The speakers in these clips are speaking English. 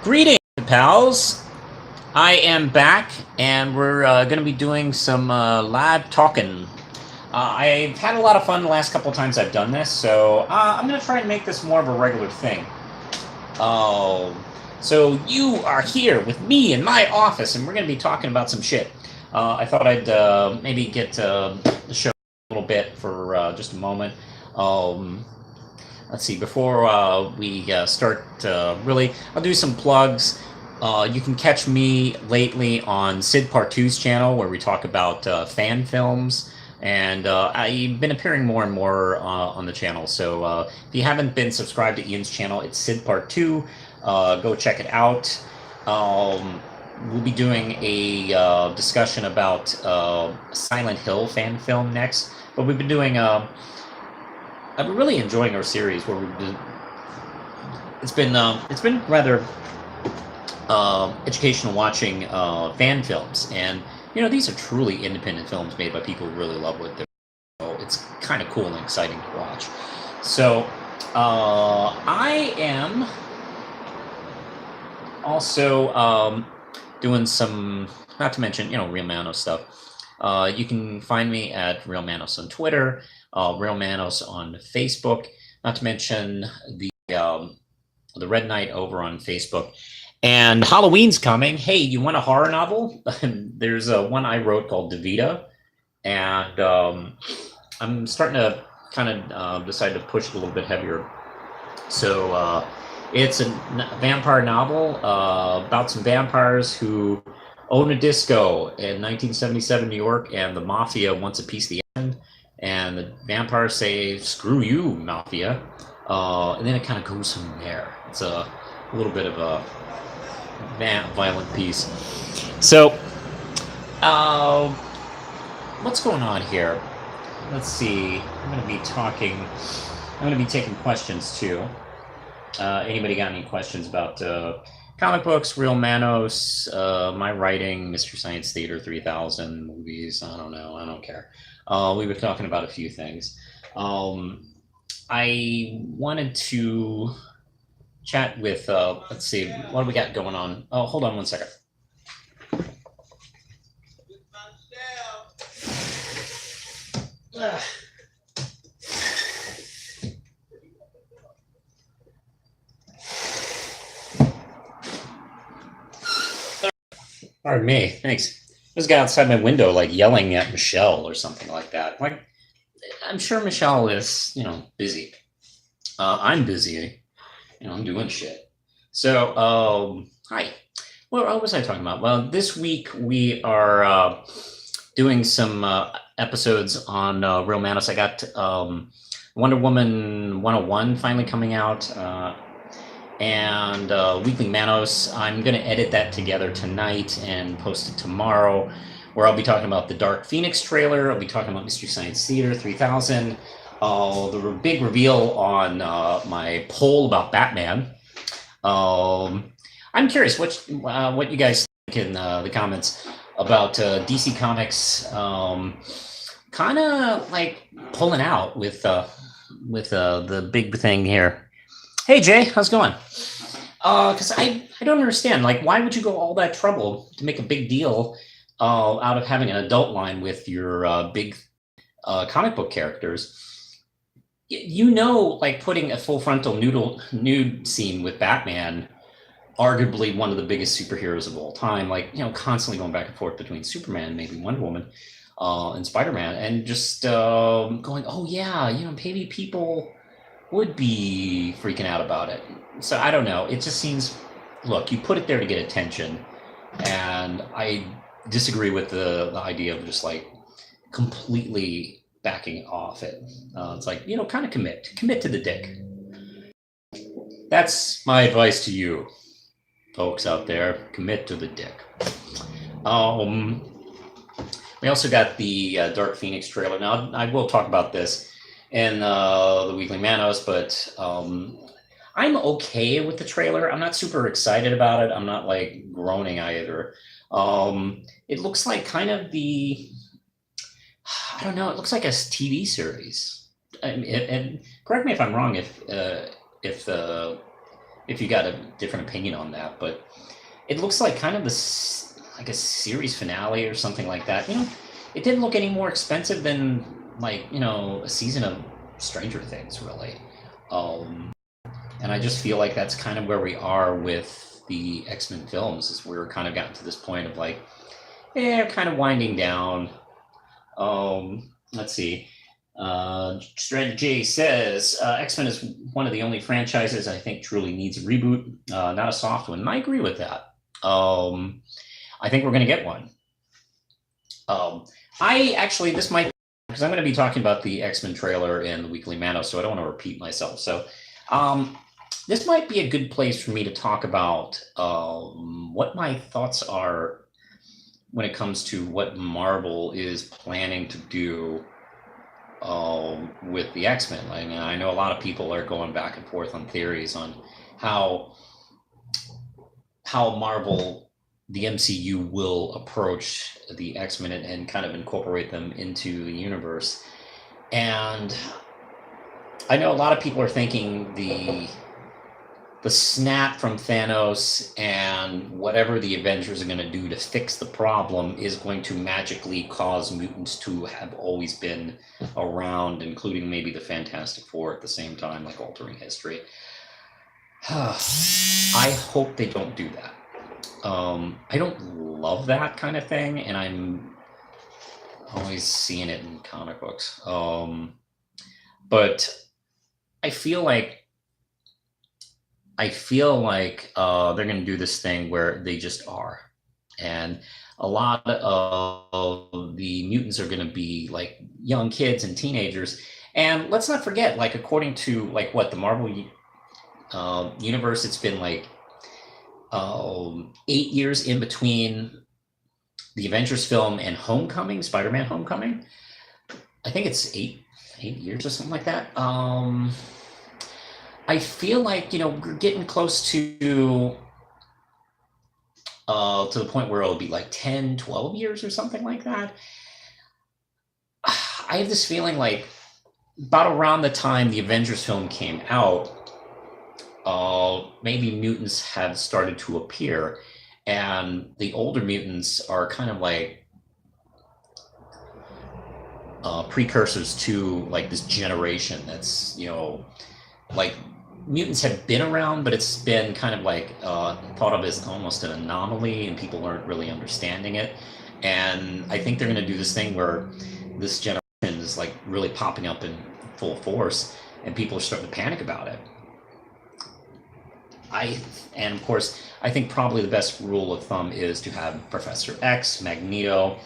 Greetings, pals. I am back, and we're going to be doing some live talking. I've had a lot of fun the last couple of times I've done this, so I'm going to try and make this more of a regular thing. So you are here with me in my office, and we're going to be talking about some shit. I thought I'd maybe get the show a little bit for just a moment. Let's see, before we start, really, I'll do some plugs. You can catch me lately on Sid Partou's channel, where we talk about fan films. And I've been appearing more and more on the channel. So if you haven't been subscribed to Ian's channel, it's Sid Part 2. Go check it out. We'll be doing a discussion about Silent Hill fan film next. But we've been doing... I've been really enjoying our series where we've been... It's been rather educational watching fan films. And, you know, these are truly independent films made by people who really love what they're doing. So it's kind of cool and exciting to watch. So I am also doing some, not to mention, you know, Real Manos stuff. You can find me at Real Manos on Twitter, Real Manos on Facebook, not to mention the Red Knight over on Facebook. And Halloween's coming. Hey, you want a horror novel? There's one I wrote called Divita, and I'm starting to kind of decide to push it a little bit heavier. So it's a vampire novel about some vampires who own a disco in 1977 New York, and the mafia wants a piece of the end, and the vampires say, "Screw you, mafia," and then it kind of goes from there. It's a little bit of a violent piece. So, what's going on here? Let's see. I'm going to be talking. I'm going to be taking questions too. Anybody got any questions about comic books, Real Manos, my writing, Mystery Science Theater 3000, movies? I don't know. I don't care. We were talking about a few things. I wanted to chat with, let's see, what do we got going on? Oh, hold on one second. Pardon me, thanks. This guy outside my window, like yelling at Michelle or something like that. Like, I'm sure Michelle is, you know, busy. I'm busy. You know, I'm doing shit. So, hi. What was I talking about? Well, this week we are doing some episodes on Real Manos. I got Wonder Woman 101 finally coming out. And Weekly Manos. I'm going to edit that together tonight and post it tomorrow, where I'll be talking about the Dark Phoenix trailer. I'll be talking about Mystery Science Theater 3000. The big reveal on my poll about Batman. I'm curious what you guys think in the comments about DC Comics kind of like pulling out with the big thing here. Hey Jay, how's it going? Because I don't understand. Like, why would you go all that trouble to make a big deal out of having an adult line with your big comic book characters? You know, like putting a full frontal nude scene with Batman, arguably one of the biggest superheroes of all time, like, you know, constantly going back and forth between Superman, maybe Wonder Woman, and Spider-Man, and just going, oh yeah, you know, maybe people would be freaking out about it. So I don't know. It just seems, look, you put it there to get attention, and I disagree with the idea of just like completely backing off it. It's like, you know, kind of commit to the dick. That's my advice to you folks out there. Commit to the dick. We also got the Dark Phoenix trailer. Now I will talk about this in the Weekly Manos, but I'm okay with the trailer. I'm not super excited about it. I'm not like groaning either. It looks like kind of I don't know. It looks like a TV series. And correct me if I'm wrong. If if you got a different opinion on that, but it looks like kind of like a series finale or something like that. It didn't look any more expensive than like a season of Stranger Things, really. Um, and I just feel like that's kind of where we are with the X-Men films, is we're kind of gotten to this point of like, kind of winding down. Let's see. Strategy says X-Men is one of the only franchises I think truly needs a reboot, not a soft one. And I agree with that. I think we're going to get one. I actually, this might, because I'm going to be talking about the X-Men trailer in the weekly Manos, so I don't want to repeat myself. So this might be a good place for me to talk about what my thoughts are when it comes to what Marvel is planning to do with the X-Men. I know a lot of people are going back and forth on theories on how Marvel, the MCU, will approach the X-Men and kind of incorporate them into the universe. And I know a lot of people are thinking the snap from Thanos and whatever the Avengers are going to do to fix the problem is going to magically cause mutants to have always been around, including maybe the Fantastic Four at the same time, like altering history. I hope they don't do that. I don't love that kind of thing, and I'm always seeing it in comic books. But I feel like they're going to do this thing where they just are, and a lot of the mutants are going to be like young kids and teenagers. And let's not forget, like according to like what the Marvel universe, it's been like 8 years in between the Avengers film and Homecoming, Spider-Man Homecoming. I think it's eight years or something like that. I feel like we're getting close to the point where it'll be like 10, 12 years or something like that. I have this feeling like about around the time the Avengers film came out, maybe mutants have started to appear, and the older mutants are kind of like precursors to like this generation that's like mutants have been around, but it's been kind of like thought of as almost an anomaly, and people aren't really understanding it. And I think they're going to do this thing where this generation is like really popping up in full force, and people are starting to panic about it. And of course, I think probably the best rule of thumb is to have Professor X, Magneto,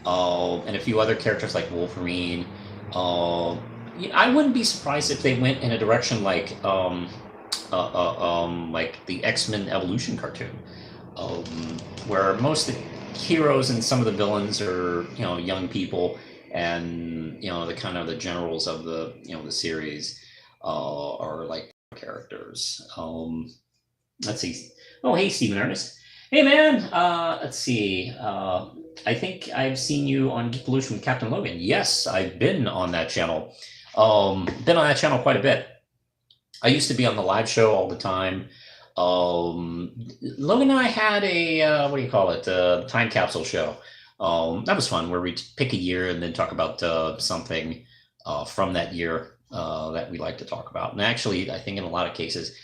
and a few other characters like Wolverine. I wouldn't be surprised if they went in a direction like the X-Men Evolution cartoon, where most of the heroes and some of the villains are young people, and the kind of the generals of the the series are like characters. Let's see. Oh, hey, Stephen Ernest. Hey, man. Let's see. I think I've seen you on Geek Pollution with Captain Logan. Yes, I've been on that channel. Been on that channel quite a bit. I used to be on the live show all the time. Logan and I had a what do you call it? Time capsule show. That was fun, where we pick a year and then talk about something from that year that we like to talk about. And actually, I think in a lot of cases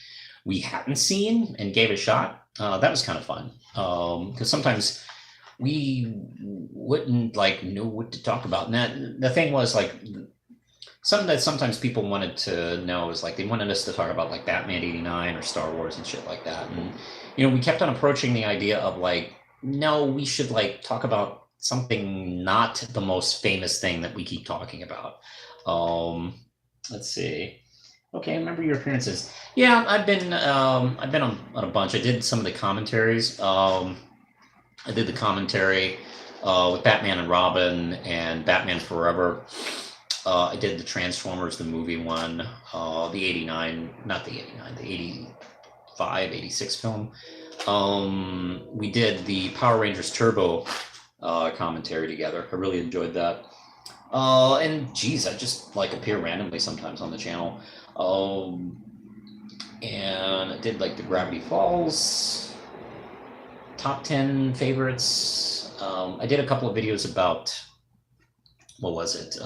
we hadn't seen and gave it a shot. That was kind of fun, because sometimes we wouldn't like know what to talk about. And the thing was like something that sometimes people wanted to know is like they wanted us to talk about like Batman '89 or Star Wars and shit like that. And we kept on approaching the idea of like, no, we should like talk about something not the most famous thing that we keep talking about. Let's see. Okay, I remember your appearances. Yeah, I've been on a bunch. I did some of the commentaries. I did the commentary with Batman and Robin and Batman Forever. I did the Transformers, the movie one, the 89, not the 89, the 85, 86 film. We did the Power Rangers Turbo commentary together. I really enjoyed that. And geez, I just like appear randomly sometimes on the channel. And I did like the Gravity Falls top 10 favorites. I did a couple of videos about, what was it?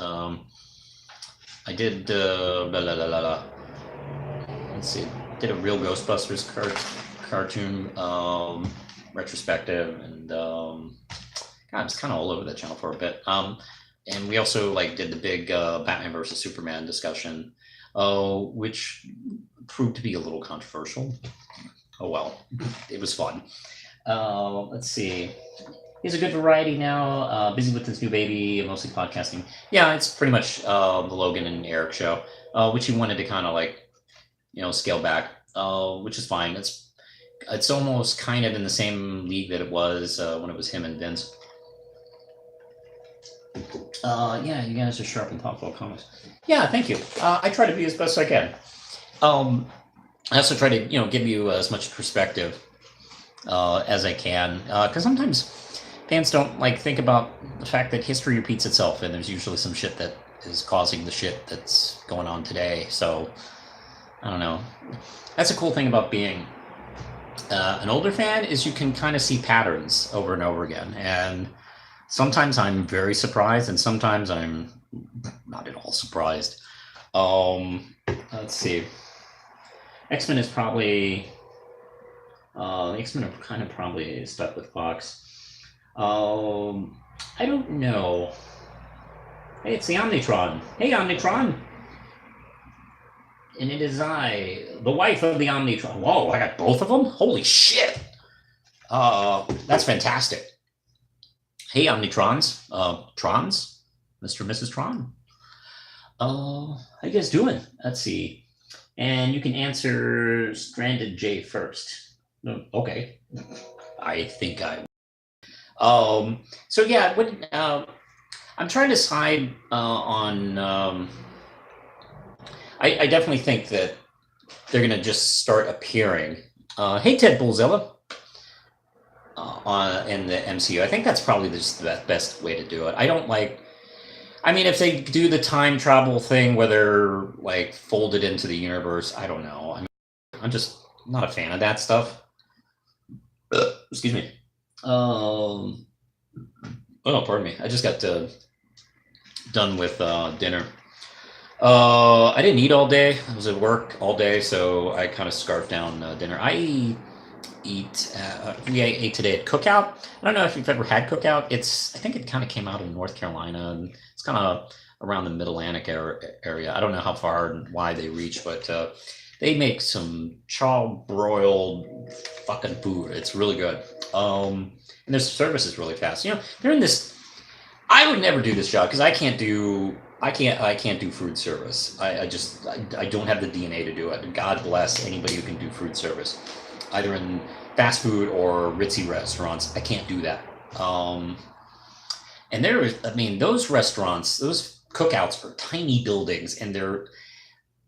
I did let's see, did a real Ghostbusters cartoon retrospective, and God, I was kind of all over that channel for a bit. And we also like did the big Batman versus Superman discussion, which proved to be a little controversial. Oh well, it was fun. Let's see. He's a good variety now. Busy with his new baby, mostly podcasting. Yeah, it's pretty much the Logan and Eric show, which he wanted to kind of like, scale back, which is fine. It's almost kind of in the same league that it was when it was him and Vince. Yeah, you guys are sharp and thoughtful comments. Yeah, thank you. I try to be as best I can. I also try to, give you as much perspective as I can, because sometimes fans don't like think about the fact that history repeats itself, and there's usually some shit that is causing the shit that's going on today. So I don't know. That's a cool thing about being an older fan, is you can kind of see patterns over and over again, and sometimes I'm very surprised, and sometimes I'm not at all surprised. Let's see. X-Men is probably X-Men are kind of probably stuck with Fox. I don't know. Hey, it's the Omnitron. Hey, Omnitron. And it is I, the wife of the Omnitron. Whoa, I got both of them? Holy shit. That's fantastic. Hey, Omnitrons. Trons? Mr. and Mrs. Tron. How you guys doing? Let's see. And you can answer Stranded J first. Okay. I think I. So yeah, I'm trying to decide on. I definitely think that they're gonna just start appearing. Hey, Ted Bullzilla. In the MCU, I think that's probably just the best way to do it. I don't like. I mean, if they do the time travel thing where they're like folded into the universe, I don't know. I mean, I'm just not a fan of that stuff. Excuse me. Oh, pardon me. I just got done with dinner. I didn't eat all day. I was at work all day, so I kind of scarfed down dinner. We ate today at Cookout. I don't know if you've ever had Cookout. I think it kind of came out in North Carolina, and it's kind of around the Mid-Atlantic area. I don't know how far and wide they reach, but they make some charbroiled fucking food. It's really good. And their service is really fast. They're in this. I would never do this job because I can't do food service. I don't have the DNA to do it. And God bless anybody who can do food service, either in fast food or ritzy restaurants. I can't do that. And those restaurants, those cookouts are tiny buildings, and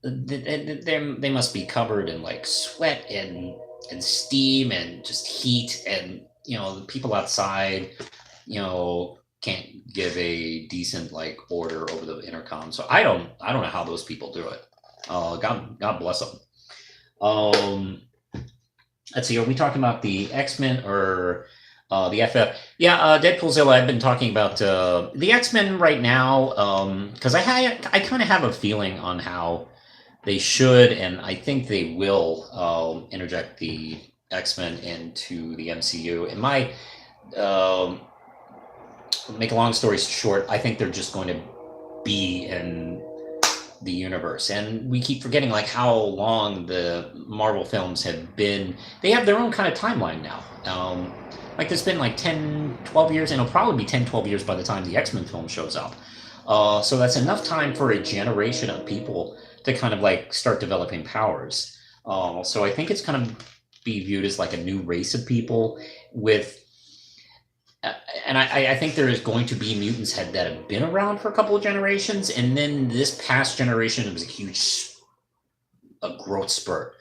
they must be covered in like sweat and steam and just heat, and the people outside, can't give a decent like order over the intercom. So I don't know how those people do it. God bless them. Let's see, are we talking about the X-Men or the FF? Yeah, Deadpoolzilla, I've been talking about the X-Men right now, because I kind of have a feeling on how they should, and I think they will interject the X-Men into the MCU. And make a long story short, I think they're just going to be in the universe, and we keep forgetting like how long the Marvel films have been. They have their own kind of timeline now. Like there's been like 10, 12 years, and it'll probably be 10, 12 years by the time the X-Men film shows up. So that's enough time for a generation of people to kind of like start developing powers. So I think it's going to be viewed as like a new race of people with. And I think there is going to be mutants that have been around for a couple of generations, and then this past generation was a huge growth spurt,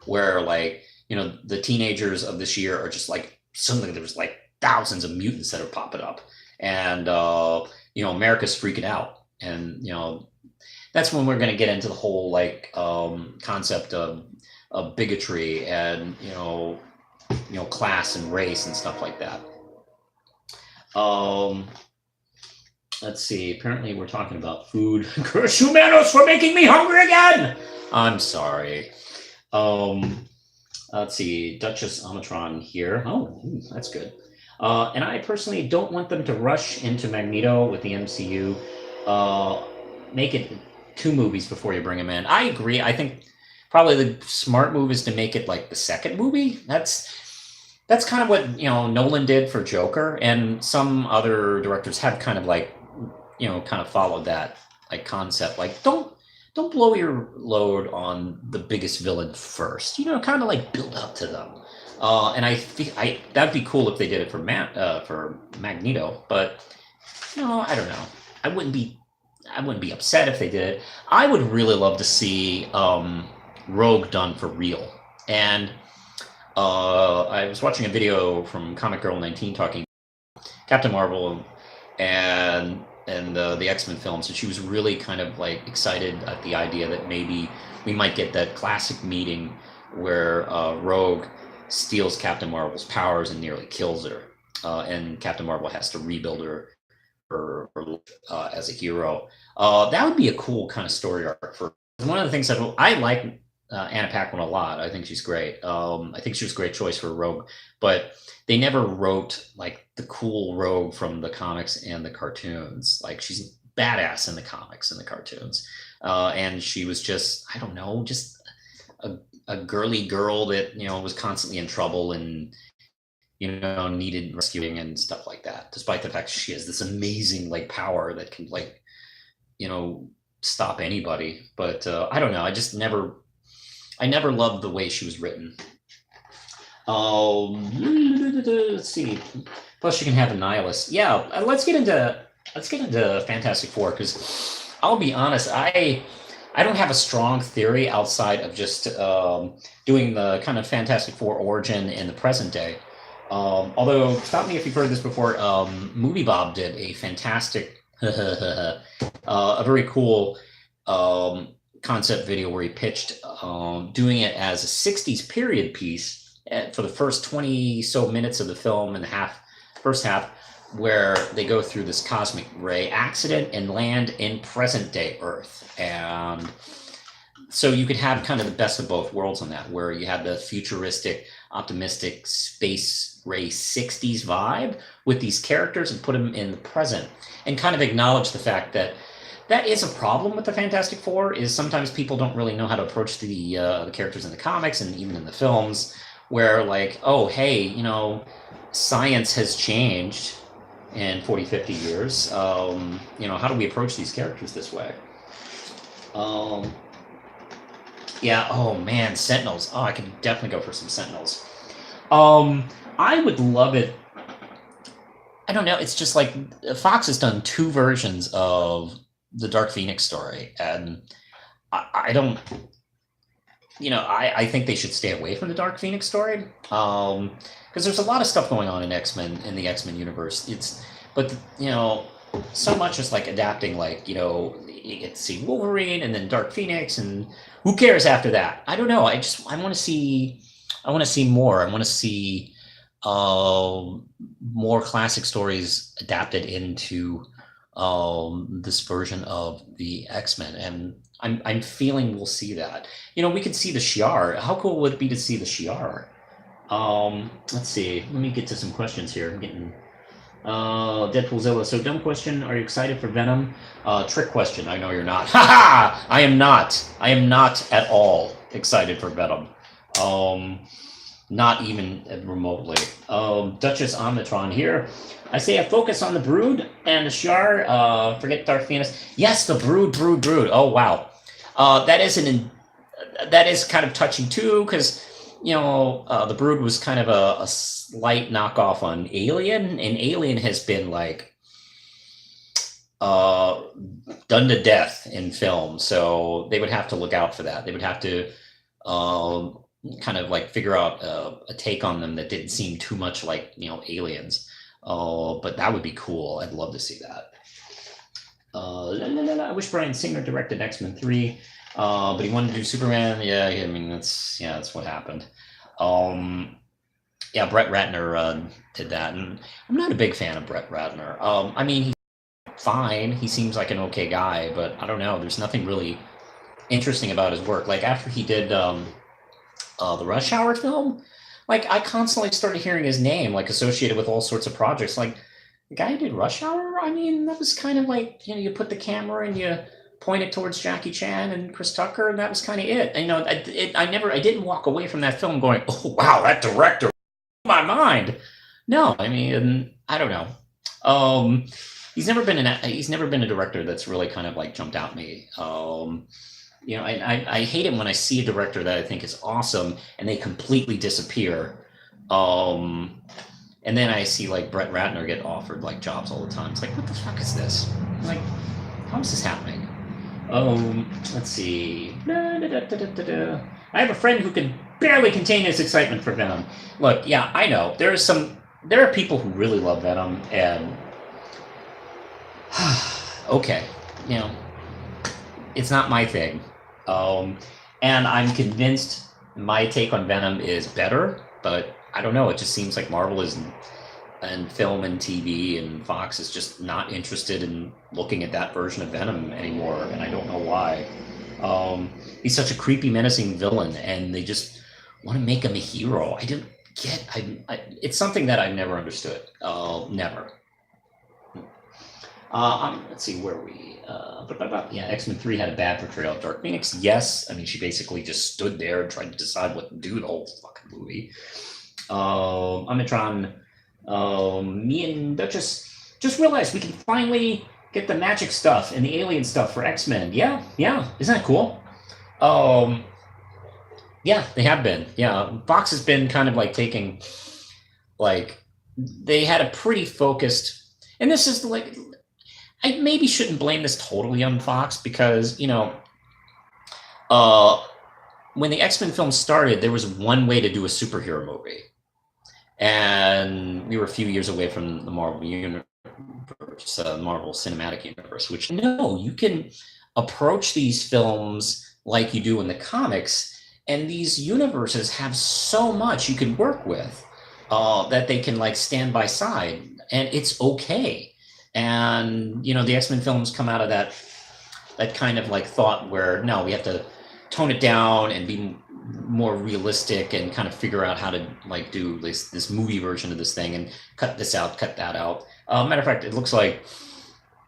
where like the teenagers of this year are just like suddenly there's like thousands of mutants that are popping up, and America's freaking out, and that's when we're going to get into the whole like concept of bigotry and class and race and stuff like that. Let's see. Apparently, we're talking about food. Curse you, Manos, for making me hungry again. I'm sorry. Let's see. Duchess Omicron here. Oh, that's good. And I personally don't want them to rush into Magneto with the MCU. Make it 2 movies before you bring him in. I agree. I think probably the smart move is to make it like the second movie. That's kind of what Nolan did for Joker, and some other directors have kind of like kind of followed that like concept. Like don't blow your load on the biggest villain first. Kind of like build up to them. And I think that'd be cool if they did it for Magneto, but I don't know. I wouldn't be upset if they did it. I would really love to see Rogue done for real. And I was watching a video from Comic Girl 19 talking Captain Marvel and the X-Men films, and she was really kind of like excited at the idea that maybe we might get that classic meeting where Rogue steals Captain Marvel's powers and nearly kills her, and Captain Marvel has to rebuild her as a hero. That would be a cool kind of story arc for. One of the things that I like Anna Paquin a lot. I think she's great. I think she was a great choice for Rogue, but they never wrote like the cool Rogue from the comics and the cartoons. Like she's badass in the comics and the cartoons, and she was just just a girly girl that was constantly in trouble and needed rescuing and stuff like that. Despite the fact she has this amazing like power that can like stop anybody, but I don't know. I never loved the way she was written. Let's see. Plus, you can have a nihilist. Yeah, let's get into Fantastic Four, because I'll be honest, I don't have a strong theory outside of just doing the kind of Fantastic Four origin in the present day. Although, stop me if you've heard this before. Movie Bob did a fantastic, a very cool concept video where he pitched doing it as a 60s period piece for the first 20 so minutes of the film and first half, where they go through this cosmic ray accident and land in present day Earth. And so you could have kind of the best of both worlds on that, where you had the futuristic, optimistic space race 60s vibe with these characters and put them in the present, and kind of acknowledge the fact that is a problem with the Fantastic Four, is sometimes people don't really know how to approach the characters in the comics and even in the films, where like, oh, hey, science has changed in 40, 50 years. How do we approach these characters this way? Yeah, oh man, Sentinels. Oh, I could definitely go for some Sentinels. I would love it. I don't know, it's just like Fox has done 2 versions of the Dark Phoenix story, and I don't, I think they should stay away from the Dark Phoenix story, because there's a lot of stuff going on in the X-Men universe. But so much is like adapting, like you get to see Wolverine and then Dark Phoenix, and who cares after that? I don't know. I want to see more. I want to see more classic stories adapted into this version of the X-Men, and I'm feeling we'll see that. We could see the Shi'ar. How cool would it be to see the Shi'ar? Let's see. Let me get to some questions here. I'm getting Deadpoolzilla. So, dumb question. Are you excited for Venom? Trick question. I know you're not. Ha ha! I am not. I am not at all excited for Venom. Not even remotely. Duchess Omnitron here. I say I focus on the Brood and the Shi'ar. Forget Dark Phoenix. Yes, the Brood. Oh wow, that is kind of touching too, because the Brood was kind of a slight knockoff on Alien, and Alien has been like done to death in film, so they would have to look out for that. They would have to kind of like figure out a take on them that didn't seem too much like Aliens. But that would be cool. I'd love to see that. I wish Bryan Singer directed X-Men 3. But he wanted to do Superman. Yeah, I mean that's what happened. Um, yeah, Brett Ratner did that, and I'm not a big fan of Brett Ratner. I mean, he's fine. He seems like an okay guy, but I don't know. There's nothing really interesting about his work. Like after he did the Rush Hour film, like I constantly started hearing his name like associated with all sorts of projects. Like the guy who did Rush Hour, I mean, that was kind of like you put the camera and you point it towards Jackie Chan and Chris Tucker, and that was kind of it. I didn't walk away from that film going, oh wow, that director, blew my mind. No, I mean, I don't know. Um, he's never been a director that's really kind of like jumped out at me. I hate it when I see a director that I think is awesome and they completely disappear. Um, and then I see like Brett Ratner get offered like jobs all the time. It's like, what the fuck is this? Like, how is this happening? Let's see. I have a friend who can barely contain his excitement for Venom. Look, yeah, I know there are people who really love Venom, and okay, you know, it's not my thing. And I'm convinced my take on Venom is better, but I don't know. It just seems like Marvel is and film and TV and Fox is just not interested in looking at that version of Venom anymore, and I don't know why. He's such a creepy, menacing villain, and they just want to make him a hero. I didn't get. It's something that I've never understood. Never. Let's see where we. Yeah, X-Men 3 had a bad portrayal of Dark Phoenix. Yes, I mean she basically just stood there and tried to decide what to do the whole fucking movie. Omnitron. Me and Duchess just realized we can finally get the magic stuff and the alien stuff for X-Men. Yeah, isn't that cool? Um, yeah, they have been. Yeah, Fox has been kind of like taking, like, they had a pretty focused, and this is like, I maybe shouldn't blame this totally on Fox because uh, when the X-Men film started, there was one way to do a superhero movie, and we were a few years away from the Marvel universe, Marvel Cinematic Universe. Which no, you can approach these films like you do in the comics, and these universes have so much you can work with that they can like stand by side, and it's okay. And the X-Men films come out of that kind of like thought where no, we have to tone it down and be more realistic and kind of figure out how to like do this movie version of this thing and cut this out, cut that out. Matter of fact, it looks like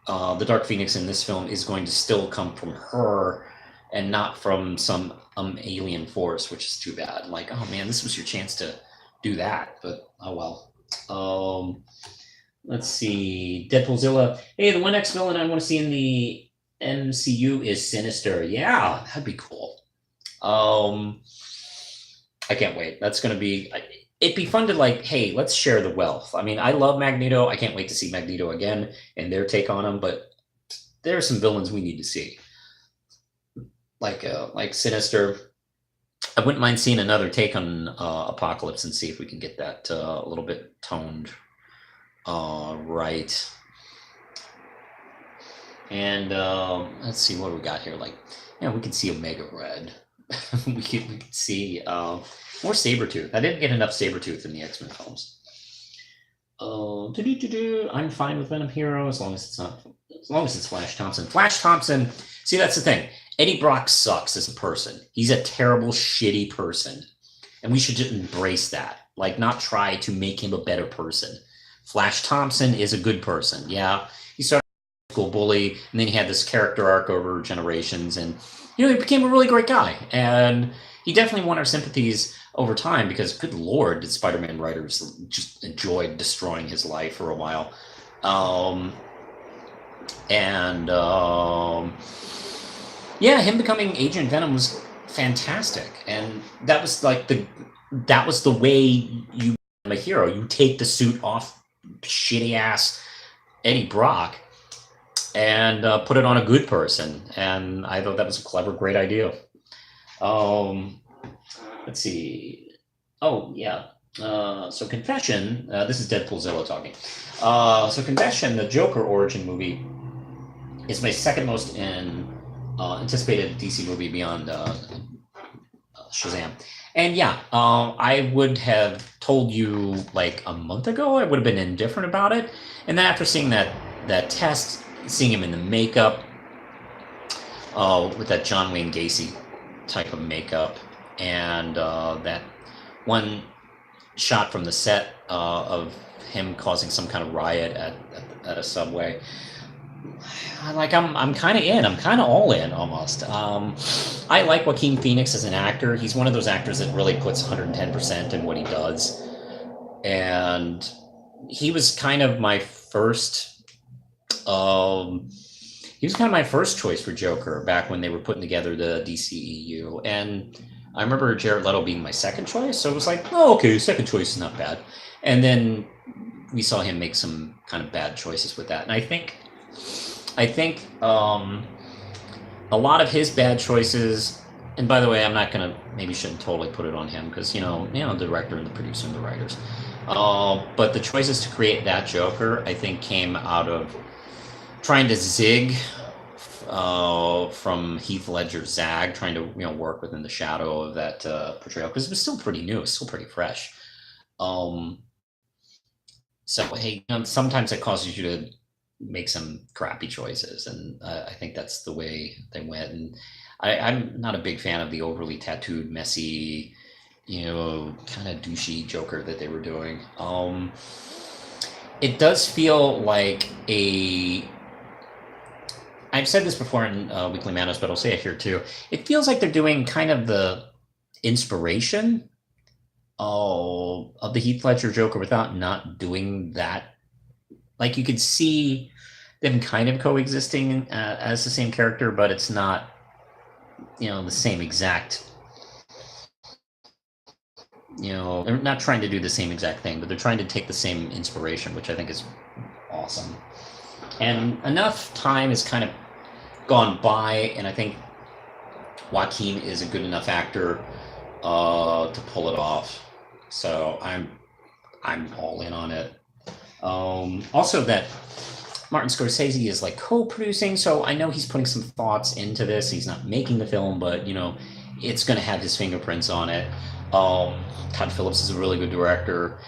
the Dark Phoenix in this film is going to still come from her and not from some alien force, which is too bad. Like, oh man, this was your chance to do that, but oh well. Let's see, Deadpoolzilla. Hey, the one X villain I want to see in the MCU is Sinister. Yeah, that'd be cool. I can't wait. That's going to be. It'd be fun to like, hey, let's share the wealth. I mean, I love Magneto. I can't wait to see Magneto again and their take on him. But there are some villains we need to see, like Sinister. I wouldn't mind seeing another take on Apocalypse and see if we can get that a little bit toned right. And let's see what we got here. Like, we can see Omega Red. we can see more Sabretooth. I didn't get enough Sabretooth in the X-Men films. I'm fine with Venom Hero as long as it's Flash Thompson. Flash Thompson. See, that's the thing. Eddie Brock sucks as a person. He's a terrible, shitty person, and we should just embrace that. Like, not try to make him a better person. Flash Thompson is a good person. Yeah, he started as a school bully, and then he had this character arc over generations, and he became a really great guy. And he definitely won our sympathies over time because, good lord, did Spider-Man writers just enjoyed destroying his life for a while. Him becoming Agent Venom was fantastic, and that was the way you become a hero. You take the suit off shitty ass Eddie Brock and put it on a good person, and I thought that was a clever, great idea. Let's see. Oh yeah. So Confession. This is Deadpoolzilla talking. So Confession, the Joker origin movie, is my second most anticipated DC movie beyond Shazam. And yeah, I would have told you like a month ago, I would have been indifferent about it. And then after seeing that test, seeing him in the makeup, with that John Wayne Gacy type of makeup, and that one shot from the set of him causing some kind of riot at a subway. I'm kind of in. I'm kind of all in almost. I like Joaquin Phoenix as an actor. He's one of those actors that really puts 110% in what he does, and he was kind of my first. He was kind of my first choice for Joker back when they were putting together the DCEU, and I remember Jared Leto being my second choice. So it was like, oh, okay, second choice is not bad. And then we saw him make some kind of bad choices with that, and I think a lot of his bad choices. And by the way, I'm not gonna, maybe shouldn't totally put it on him because the director and the producer and the writers. But the choices to create that Joker, I think, came out of trying to zig from Heath Ledger's Zag, trying to work within the shadow of that portrayal, because it was still pretty new, it was still pretty fresh. So hey, sometimes it causes you to make some crappy choices, and I think that's the way they went. And I'm not a big fan of the overly tattooed, messy, kind of douchey Joker that they were doing. It does feel like I've said this before in Weekly Manos, but I'll say it here too. It feels like they're doing kind of the inspiration of the Heath Ledger Joker without not doing that. Like, you could see them kind of coexisting as the same character, but it's not, the same exact. They're not trying to do the same exact thing, but they're trying to take the same inspiration, which I think is awesome. And enough time has kind of gone by, and I think Joaquin is a good enough actor to pull it off. So I'm all in on it. Also, that Martin Scorsese is like co-producing, so I know he's putting some thoughts into this. He's not making the film, but it's going to have his fingerprints on it. Todd Phillips is a really good director.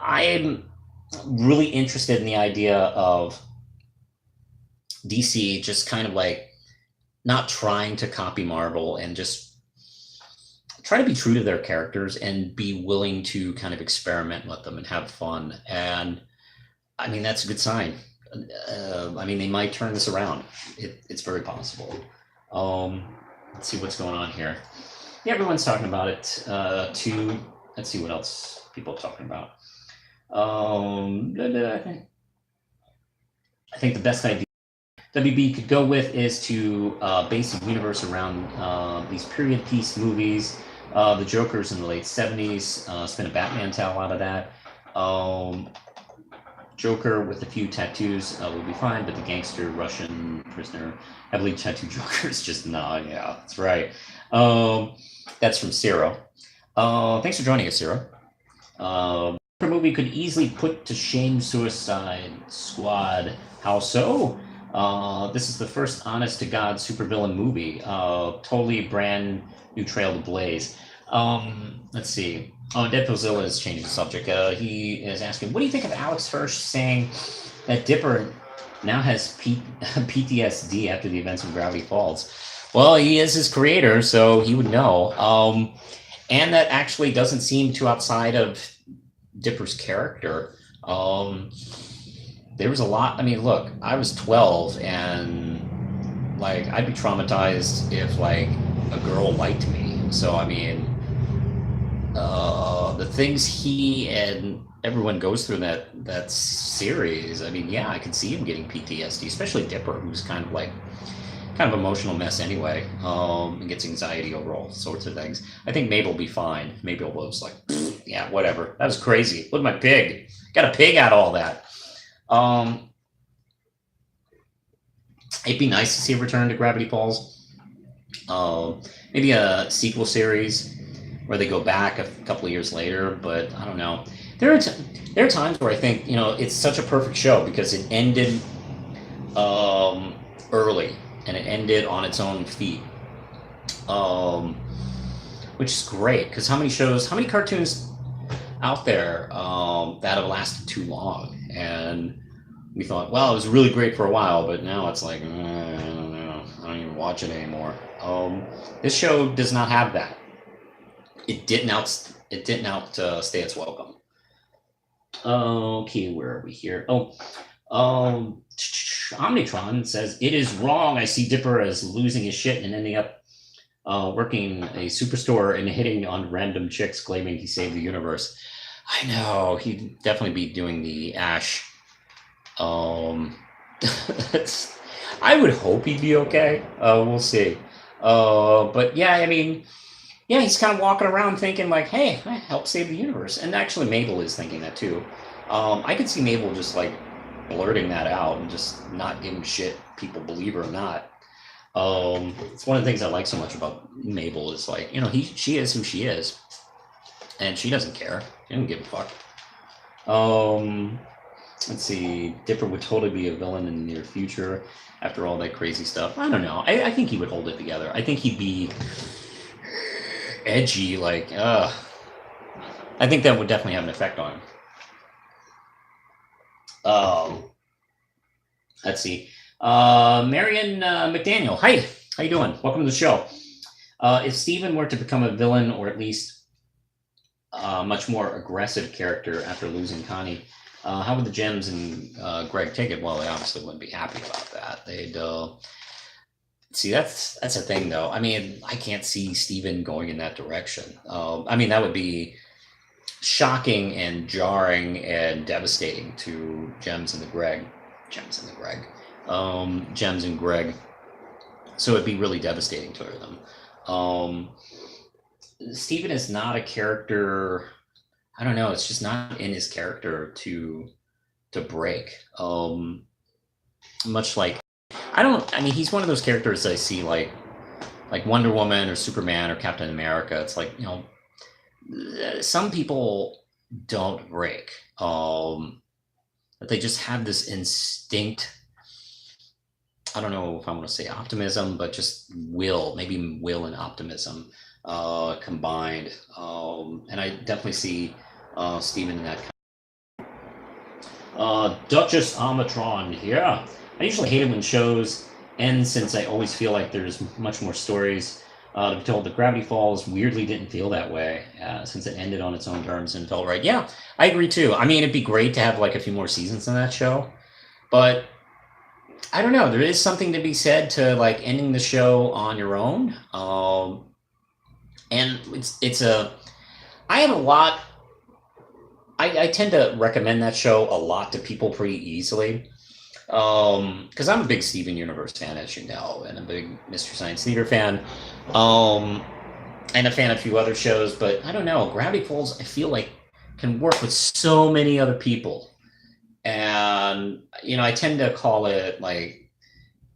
I'm really interested in the idea of DC just kind of like not trying to copy Marvel and just try to be true to their characters and be willing to kind of experiment with them and have fun. And I mean, that's a good sign. They might turn this around. It's very possible. Let's see what's going on here. Yeah, everyone's talking about it too. Let's see what else people are talking about. I think the best idea WB could go with is to base a universe around these period piece movies. The Joker's in the late 70s, spin a Batman towel out of that. Joker with a few tattoos will be fine, but the gangster, Russian prisoner, heavily tattooed Joker is just not. Yeah, that's right. That's from Ciro. Thanks for joining us, Ciro. The movie could easily put to shame Suicide Squad. How so? This is the first honest-to-God supervillain movie. Totally brand new trail to blaze. Let's see. Oh, Deadpoolzilla is changing the subject. He is asking, what do you think of Alex Hirsch saying that Dipper now has PTSD after the events of Gravity Falls? Well, he is his creator, so he would know. And that actually doesn't seem too outside of Dipper's character. There was a lot. I mean, look, I was 12, and like I'd be traumatized if like a girl liked me. So I mean, the things he and everyone goes through in that series. I mean, yeah, I could see him getting PTSD, especially Dipper, who's kind of emotional mess anyway, and gets anxiety over all sorts of things. I think Mabel will be fine. Mabel was like, yeah, whatever. That was crazy. Look at my pig. Got a pig out of all that. It'd be nice to see a return to Gravity Falls. Maybe a sequel series where they go back a couple of years later, but I don't know. There are times where I think, it's such a perfect show because it ended early. and it ended on its own feet. Which is great, because how many cartoons out there that have lasted too long? And we thought, well, it was really great for a while, but now it's like, I don't know, I don't even watch it anymore. This show does not have that. It didn't outstay its welcome. Okay, where are we here? Omnitron says, it is wrong. I see Dipper as losing his shit and ending up working a superstore and hitting on random chicks claiming he saved the universe. I know, he'd definitely be doing the Ash. I would hope he'd be okay. We'll see. But yeah, I mean, yeah, he's kind of walking around thinking like, hey, I helped save the universe. And actually Mabel is thinking that too. I could see Mabel just like blurting that out and just not giving shit people believe her or not. It's one of the things I like so much about Mabel is like, you know, she is who she is, and she doesn't care. She doesn't give a fuck. Let's see. Dipper would totally be a villain in the near future after all that crazy stuff. I don't know. I think he would hold it together. I think he'd be edgy, like, I think that would definitely have an effect on him. Let's see. Marion McDaniel. Hi. How you doing? Welcome to the show. If Steven were to become a villain, or at least a much more aggressive character after losing Connie, how would the Gems and Greg take it? Well, they obviously wouldn't be happy about that. They'd see, that's a thing, though. I mean, I can't see Steven going in that direction. I mean, that would be shocking and jarring and devastating to Gems and Greg. So it'd be really devastating to them. Steven is not a character. I don't know. It's just not in his character to break. Much like I mean, he's one of those characters I see like Wonder Woman or Superman or Captain America. It's like, you know, some people don't break. But they just have this instinct. I don't know if I want to say optimism, but just maybe will and optimism combined. And I definitely see Steven in that. Duchess Amatron here. I usually hate it when shows end, since I always feel like there's much more stories to be told. The Gravity Falls weirdly didn't feel that way, since it ended on its own terms and felt right. Yeah, I agree too. I mean, it'd be great to have like a few more seasons in that show, but I don't know. There is something to be said to like ending the show on your own. And I have a lot. I tend to recommend that show a lot to people pretty easily. Because I'm a big Steven Universe fan, as you know, and a big Mystery Science Theater fan, and a fan of a few other shows. But I don't know, Gravity Falls, I feel like, can work with so many other people, and you know, I tend to call it like,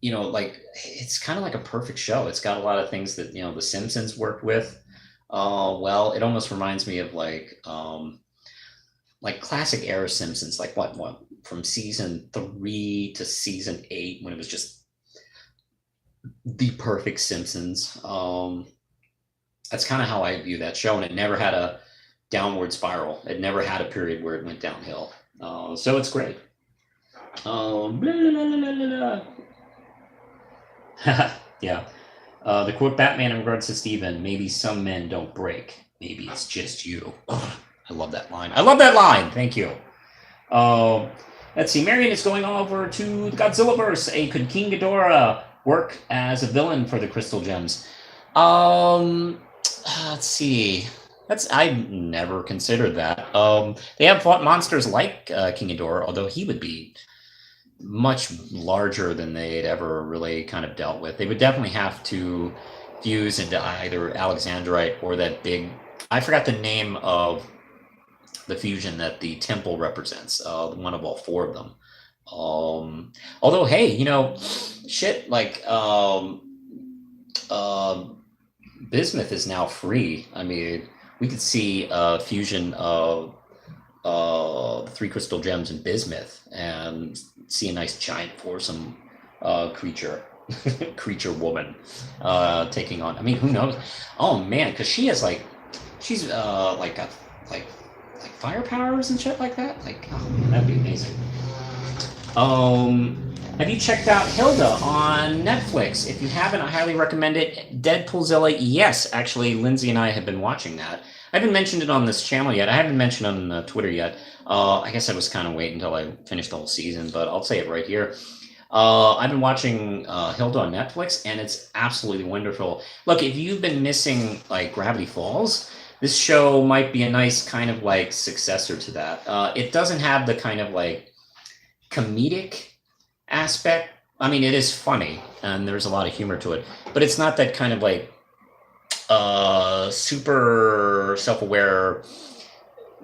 you know, like it's kind of like a perfect show. It's got a lot of things that, you know, The Simpsons worked with. Well, it almost reminds me of like classic era Simpsons, like what from season 3 to season 8, when it was just the perfect Simpsons. That's kind of how I view that show, and it never had a downward spiral. It never had a period where it went downhill. So it's great. Blah, blah, blah, blah. Yeah. The quote Batman in regards to Steven, maybe some men don't break. Maybe it's just you. Ugh, I love that line. Thank you. Let's see. Marion is going over to the Godzillaverse. Could King Ghidorah work as a villain for the Crystal Gems? Let's see. I never considered that. They have fought monsters like King Ghidorah, although he would be much larger than they'd ever really kind of dealt with. They would definitely have to fuse into either Alexandrite or that big. I forgot the name of the fusion that the temple represents, one of all 4 of them. Although, hey, you know, shit, like bismuth is now free. I mean, we could see a fusion of 3 crystal gems and bismuth and see a nice giant foursome creature. creature woman taking on. I mean, who knows? Oh man, because she has like, she's like got like like fire powers and shit like that. Like, oh man, that'd be amazing. Have you checked out Hilda on Netflix? If you haven't, I highly recommend it. Deadpoolzilla, yes, actually, Lindsay and I have been watching that. I haven't mentioned it on this channel yet. I haven't mentioned it on Twitter yet. I guess I was kind of waiting until I finished the whole season, but I'll say it right here. I've been watching Hilda on Netflix, and it's absolutely wonderful. Look, if you've been missing like Gravity Falls, this show might be a nice kind of like successor to that. It doesn't have the kind of like comedic aspect. I mean, it is funny, and there's a lot of humor to it, but it's not that kind of like super self-aware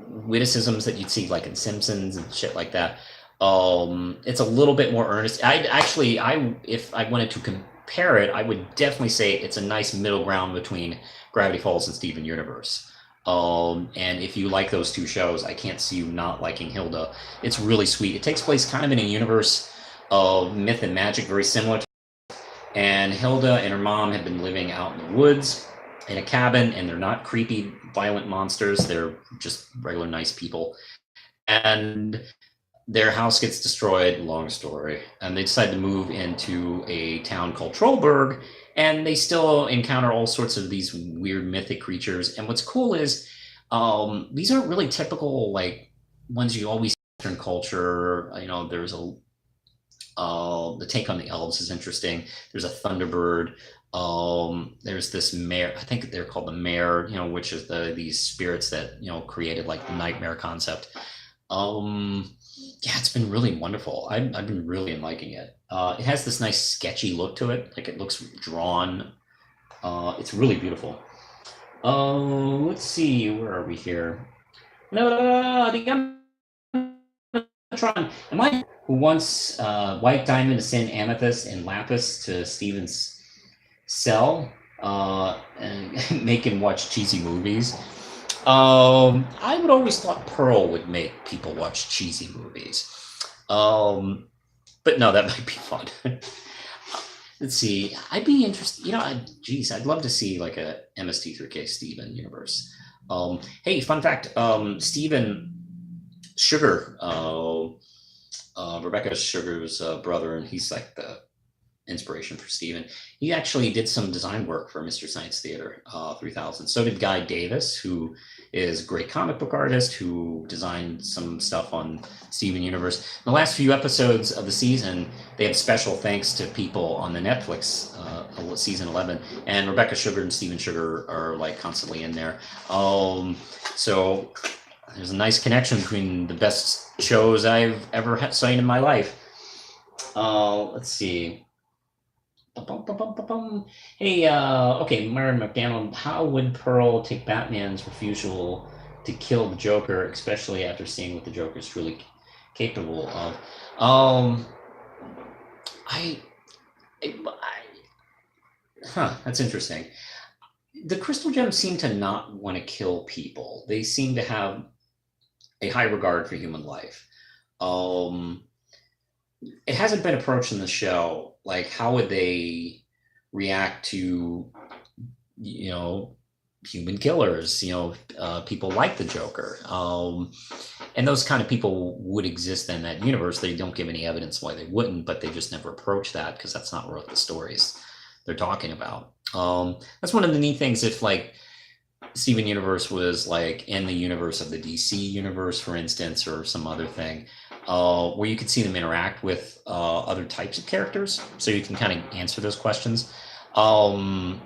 witticisms that you'd see like in Simpsons and shit like that. It's a little bit more earnest. I if I wanted to compare it, I would definitely say it's a nice middle ground between Gravity Falls and Steven Universe. And if you like those two shows, I can't see you not liking Hilda. It's really sweet. It takes place kind of in a universe of myth and magic, very similar to, and Hilda and her mom have been living out in the woods in a cabin, and they're not creepy, violent monsters. They're just regular, nice people. And their house gets destroyed, long story, and they decide to move into a town called Trollberg, and they still encounter all sorts of these weird mythic creatures. And what's cool is these aren't really typical like ones you always see in culture. You know, there's a the take on the elves is interesting. There's a thunderbird. There's this mare. I think they're called the mare. You know, which is these spirits that created like the nightmare concept. Yeah, it's been really wonderful. I've been really liking it. It has this nice sketchy look to it. Like it looks drawn. It's really beautiful. Let's see. Where are we here? No, the Tron. Am I who wants White Diamond to send Amethyst and Lapis to Steven's cell and make him watch cheesy movies? I would always thought Pearl would make people watch cheesy movies. But no, that might be fun. Let's see. I'd be interested. Geez, I'd love to see like a MST3K Steven universe. Hey, fun fact. Steven Sugar, Rebecca Sugar's brother, and he's like the inspiration for Steven. He actually did some design work for Mr. Science Theater 3000. So did Guy Davis, who is a great comic book artist who designed some stuff on Steven Universe. In the last few episodes of the season, they have special thanks to people on the Netflix season 11, and Rebecca Sugar and Steven Sugar are like constantly in there. So there's a nice connection between the best shows I've ever seen in my life. Let's see. Hey, okay, Myron McDonald, how would Pearl take Batman's refusal to kill the Joker, especially after seeing what the Joker is truly capable of? That's interesting. The Crystal Gems seem to not want to kill people. They seem to have a high regard for human life. It hasn't been approached in the show. Like, how would they react to, human killers? People like the Joker, and those kind of people would exist in that universe. They don't give any evidence why they wouldn't, but they just never approach that because that's not what the stories they're talking about. That's one of the neat things. If like Steven Universe was like in the universe of the DC universe, for instance, or some other thing, where you could see them interact with other types of characters, so you can kind of answer those questions. I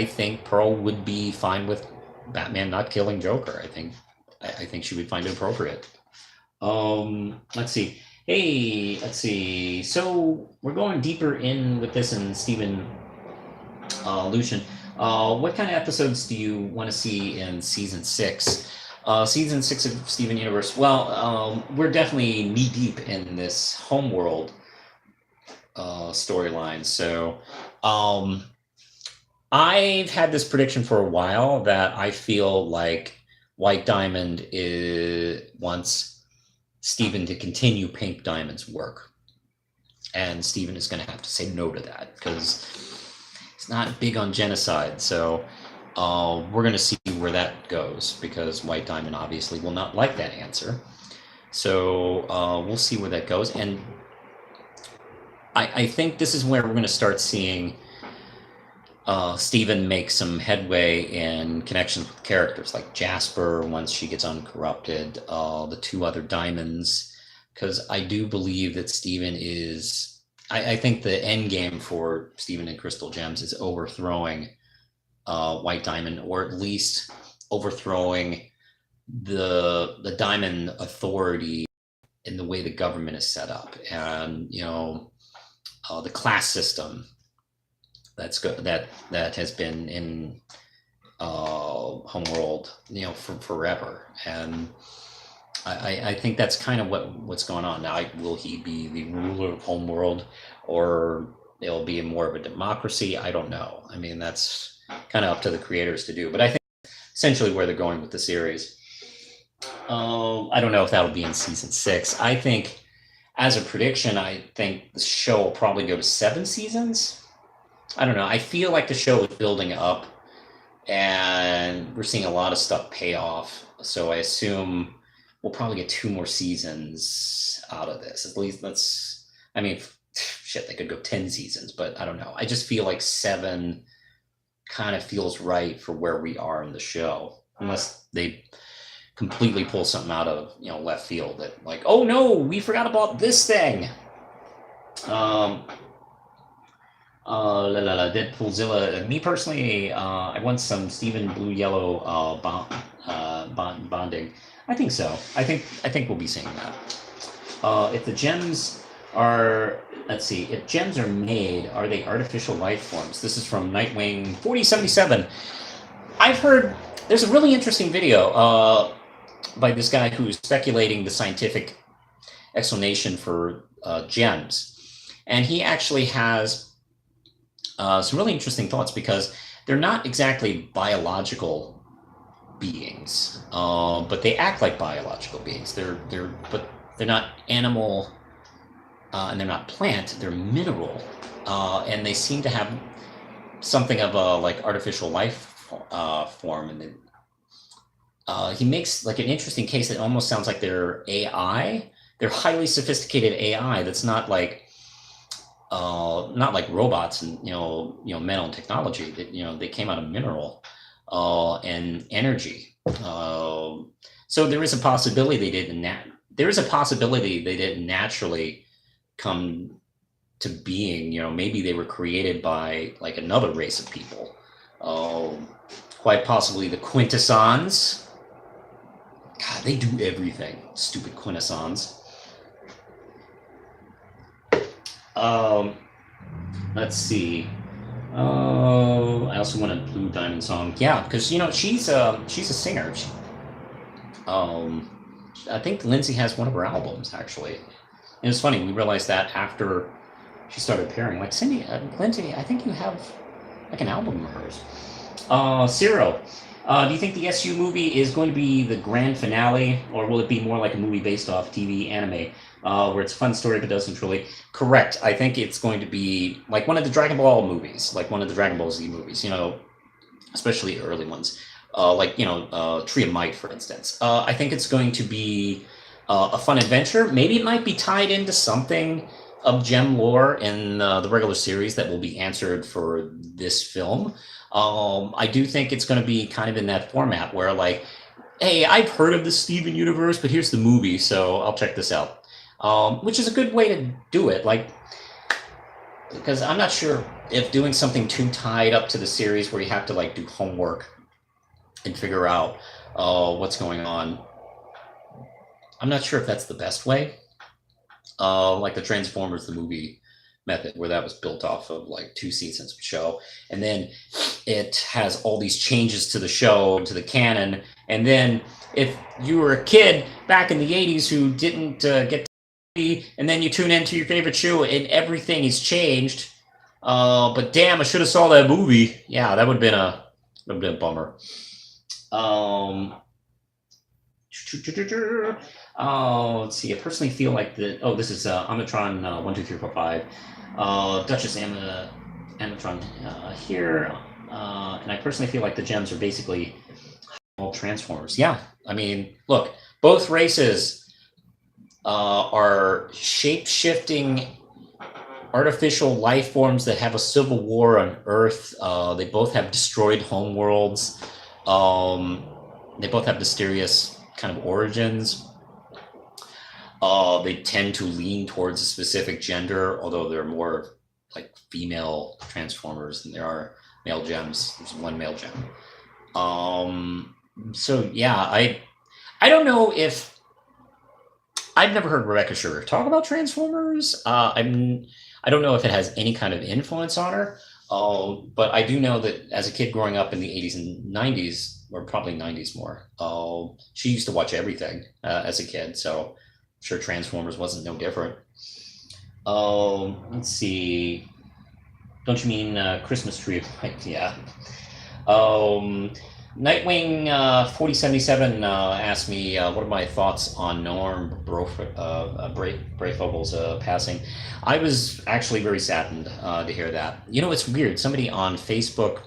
think Pearl would be fine with Batman not killing Joker. I think she would find it appropriate. Let's see. Hey, let's see. So we're going deeper in with this in Steven Lucian. What kind of episodes do you want to see in season 6? Season 6 of Steven Universe. Well, we're definitely knee deep in this homeworld storyline. So I've had this prediction for a while that I feel like White Diamond wants Steven to continue Pink Diamond's work. and Steven is going to have to say no to that because he's not big on genocide. So we're going to see where that goes because White Diamond obviously will not like that answer. So we'll see where that goes. And I think this is where we're going to start seeing Steven make some headway in connections with characters like Jasper once she gets uncorrupted, the two other diamonds, because I do believe that Steven is. I think the end game for Steven and Crystal Gems is overthrowing White Diamond, or at least overthrowing the Diamond Authority in the way the government is set up, and the class system that has been in Homeworld, for forever. And I think that's kind of what's going on now. Will he be the ruler of Homeworld, or it'll be more of a democracy? I don't know. I mean, that's kind of up to the creators to do. But I think essentially where they're going with the series. I don't know if that'll be in season 6. I think, as a prediction, I think the show will probably go to 7 seasons. I don't know. I feel like the show is building up, and we're seeing a lot of stuff pay off. So I assume we'll probably get 2 more seasons out of this. At least shit, they could go 10 seasons, but I don't know. I just feel like 7 kind of feels right for where we are in the show, unless they completely pull something out of left field that, like, oh no, we forgot about this thing. Deadpoolzilla. Me personally, I want some Steven Blue Yellow bonding. I think so. I think we'll be seeing that. If the gems are, let's see, if gems are made, are they artificial life forms? This is from Nightwing 4077. I've heard there's a really interesting video by this guy who's speculating the scientific explanation for gems, and he actually has some really interesting thoughts, because they're not exactly biological beings, but they act like biological beings. But they're not animal, and they're not plant. They're mineral, and they seem to have something of a like artificial life form. And he makes like an interesting case that almost sounds like they're AI. They're highly sophisticated AI. That's not like robots and metal technology. That they came out of mineral and energy. So there is a possibility they didn't. There is a possibility they didn't naturally come to being. Maybe they were created by like another race of people. Quite possibly the Quintessons. God, they do everything. Stupid Quintessons. Let's see. I also want a Blue Diamond song. Yeah, because she's a singer. I think Lindsay has one of her albums actually. And it's funny, we realized that after she started appearing. Like, Cindy, Lindsay, I think you have like an album of hers. Ciro, do you think the SU movie is going to be the grand finale, or will it be more like a movie based off TV anime, where it's a fun story but doesn't really? Correct. I think it's going to be like one of the Dragon Ball movies, like one of the Dragon Ball Z movies, especially early ones, like Tree of Might, for instance. I think it's going to be a fun adventure. Maybe it might be tied into something of gem lore in the regular series that will be answered for this film. I do think it's going to be kind of in that format where, like, hey, I've heard of the Steven universe, but here's the movie, so I'll check this out. Which is a good way to do it, like, because I'm not sure if doing something too tied up to the series where you have to like do homework and figure out what's going on. I'm not sure if that's the best way. Like the Transformers, the movie method, where that was built off of like 2 seasons of show, and then it has all these changes to the show, to the canon, and then if you were a kid back in the 80s who didn't get TV, and then you tune into your favorite show and everything is changed, but damn, I should have saw that movie. Yeah, that would have been a bummer. Let's see. I personally feel like this is Amatron 12345. Duchess Amatron here. And I personally feel like the gems are basically all Transformers. Yeah. I mean, look, both races are shape-shifting artificial life forms that have a civil war on Earth. They both have destroyed homeworlds. They both have mysterious kind of origins. They tend to lean towards a specific gender, although they're more like female Transformers than there are male gems. There's one male gem. So yeah, I don't know if I've never heard Rebecca Sugar talk about Transformers. I don't know if it has any kind of influence on her. But I do know that as a kid growing up in the 80s and 90s, or probably 90s more, she used to watch everything as a kid. So I'm sure Transformers wasn't no different. Let's see. Don't you mean Christmas tree? Yeah. Nightwing 4077 asked me what are my thoughts on Norm Brayfogel's passing. I was actually very saddened to hear that. You know, it's weird. Somebody on Facebook,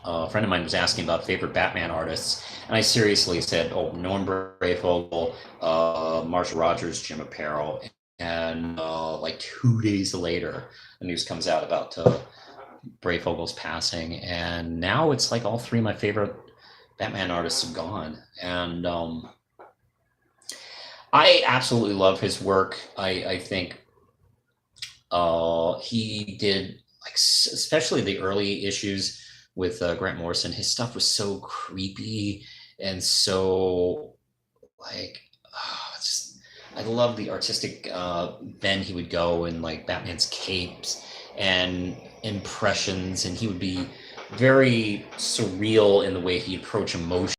a friend of mine, was asking about favorite Batman artists, and I seriously said, "Oh, Norm Brayfogle, Marshall Rogers, Jim Apparel," and like 2 days later, the news comes out about Brayfogel's passing, and now it's like all three of my favorite Batman artists have gone, and I absolutely love his work. I think he did, like, especially the early issues with Grant Morrison. His stuff was so creepy and so like I love the artistic bend he would go in, like Batman's capes and impressions, and he would be very surreal in the way he approached emotion,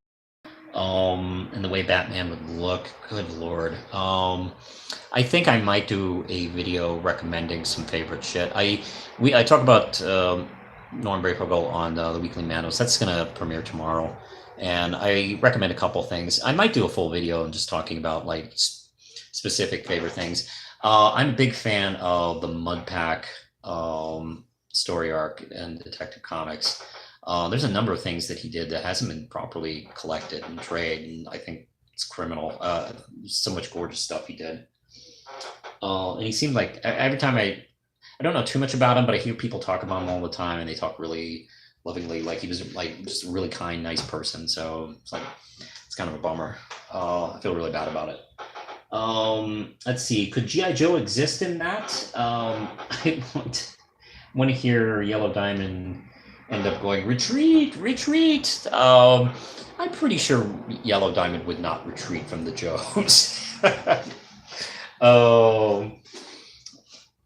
and the way Batman would look. Good Lord. I think I might do a video recommending some favorite shit. I talk about Norm Brayfogle on the weekly Manos. That's gonna premiere tomorrow, and I recommend a couple things. I might do a full video and just talking about like specific favorite things. I'm a big fan of the Mud Pack story arc and Detective Comics. There's a number of things that he did that hasn't been properly collected and trade, and I think it's criminal. So much gorgeous stuff he did. And he seemed like every time I don't know too much about him, but I hear people talk about him all the time, and they talk really lovingly, like he was like just a really kind, nice person. So it's like it's kind of a bummer. I feel really bad about it. Let's see. Could G.I. Joe exist in that? I want to hear Yellow Diamond end up going, retreat, retreat. I'm pretty sure Yellow Diamond would not retreat from the Joes.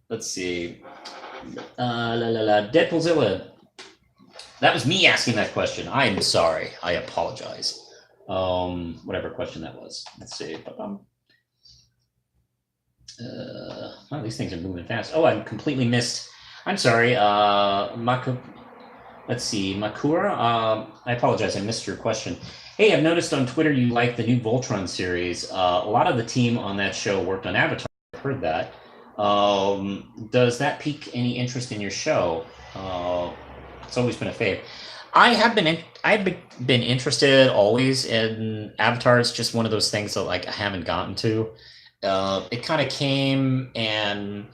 Let's see. Deadpoolzilla. That was me asking that question. I am sorry. I apologize. Whatever question that was. Let's see. Well, these things are moving fast. Oh, I completely missed. I'm sorry. Let's see. Makura. I apologize. I missed your question. Hey, I've noticed on Twitter you like the new Voltron series. A lot of the team on that show worked on Avatar. I've heard that. Does that pique any interest in your show? It's always been a fave. I've been interested always in Avatar. It's just one of those things that like I haven't gotten to. It kind of came and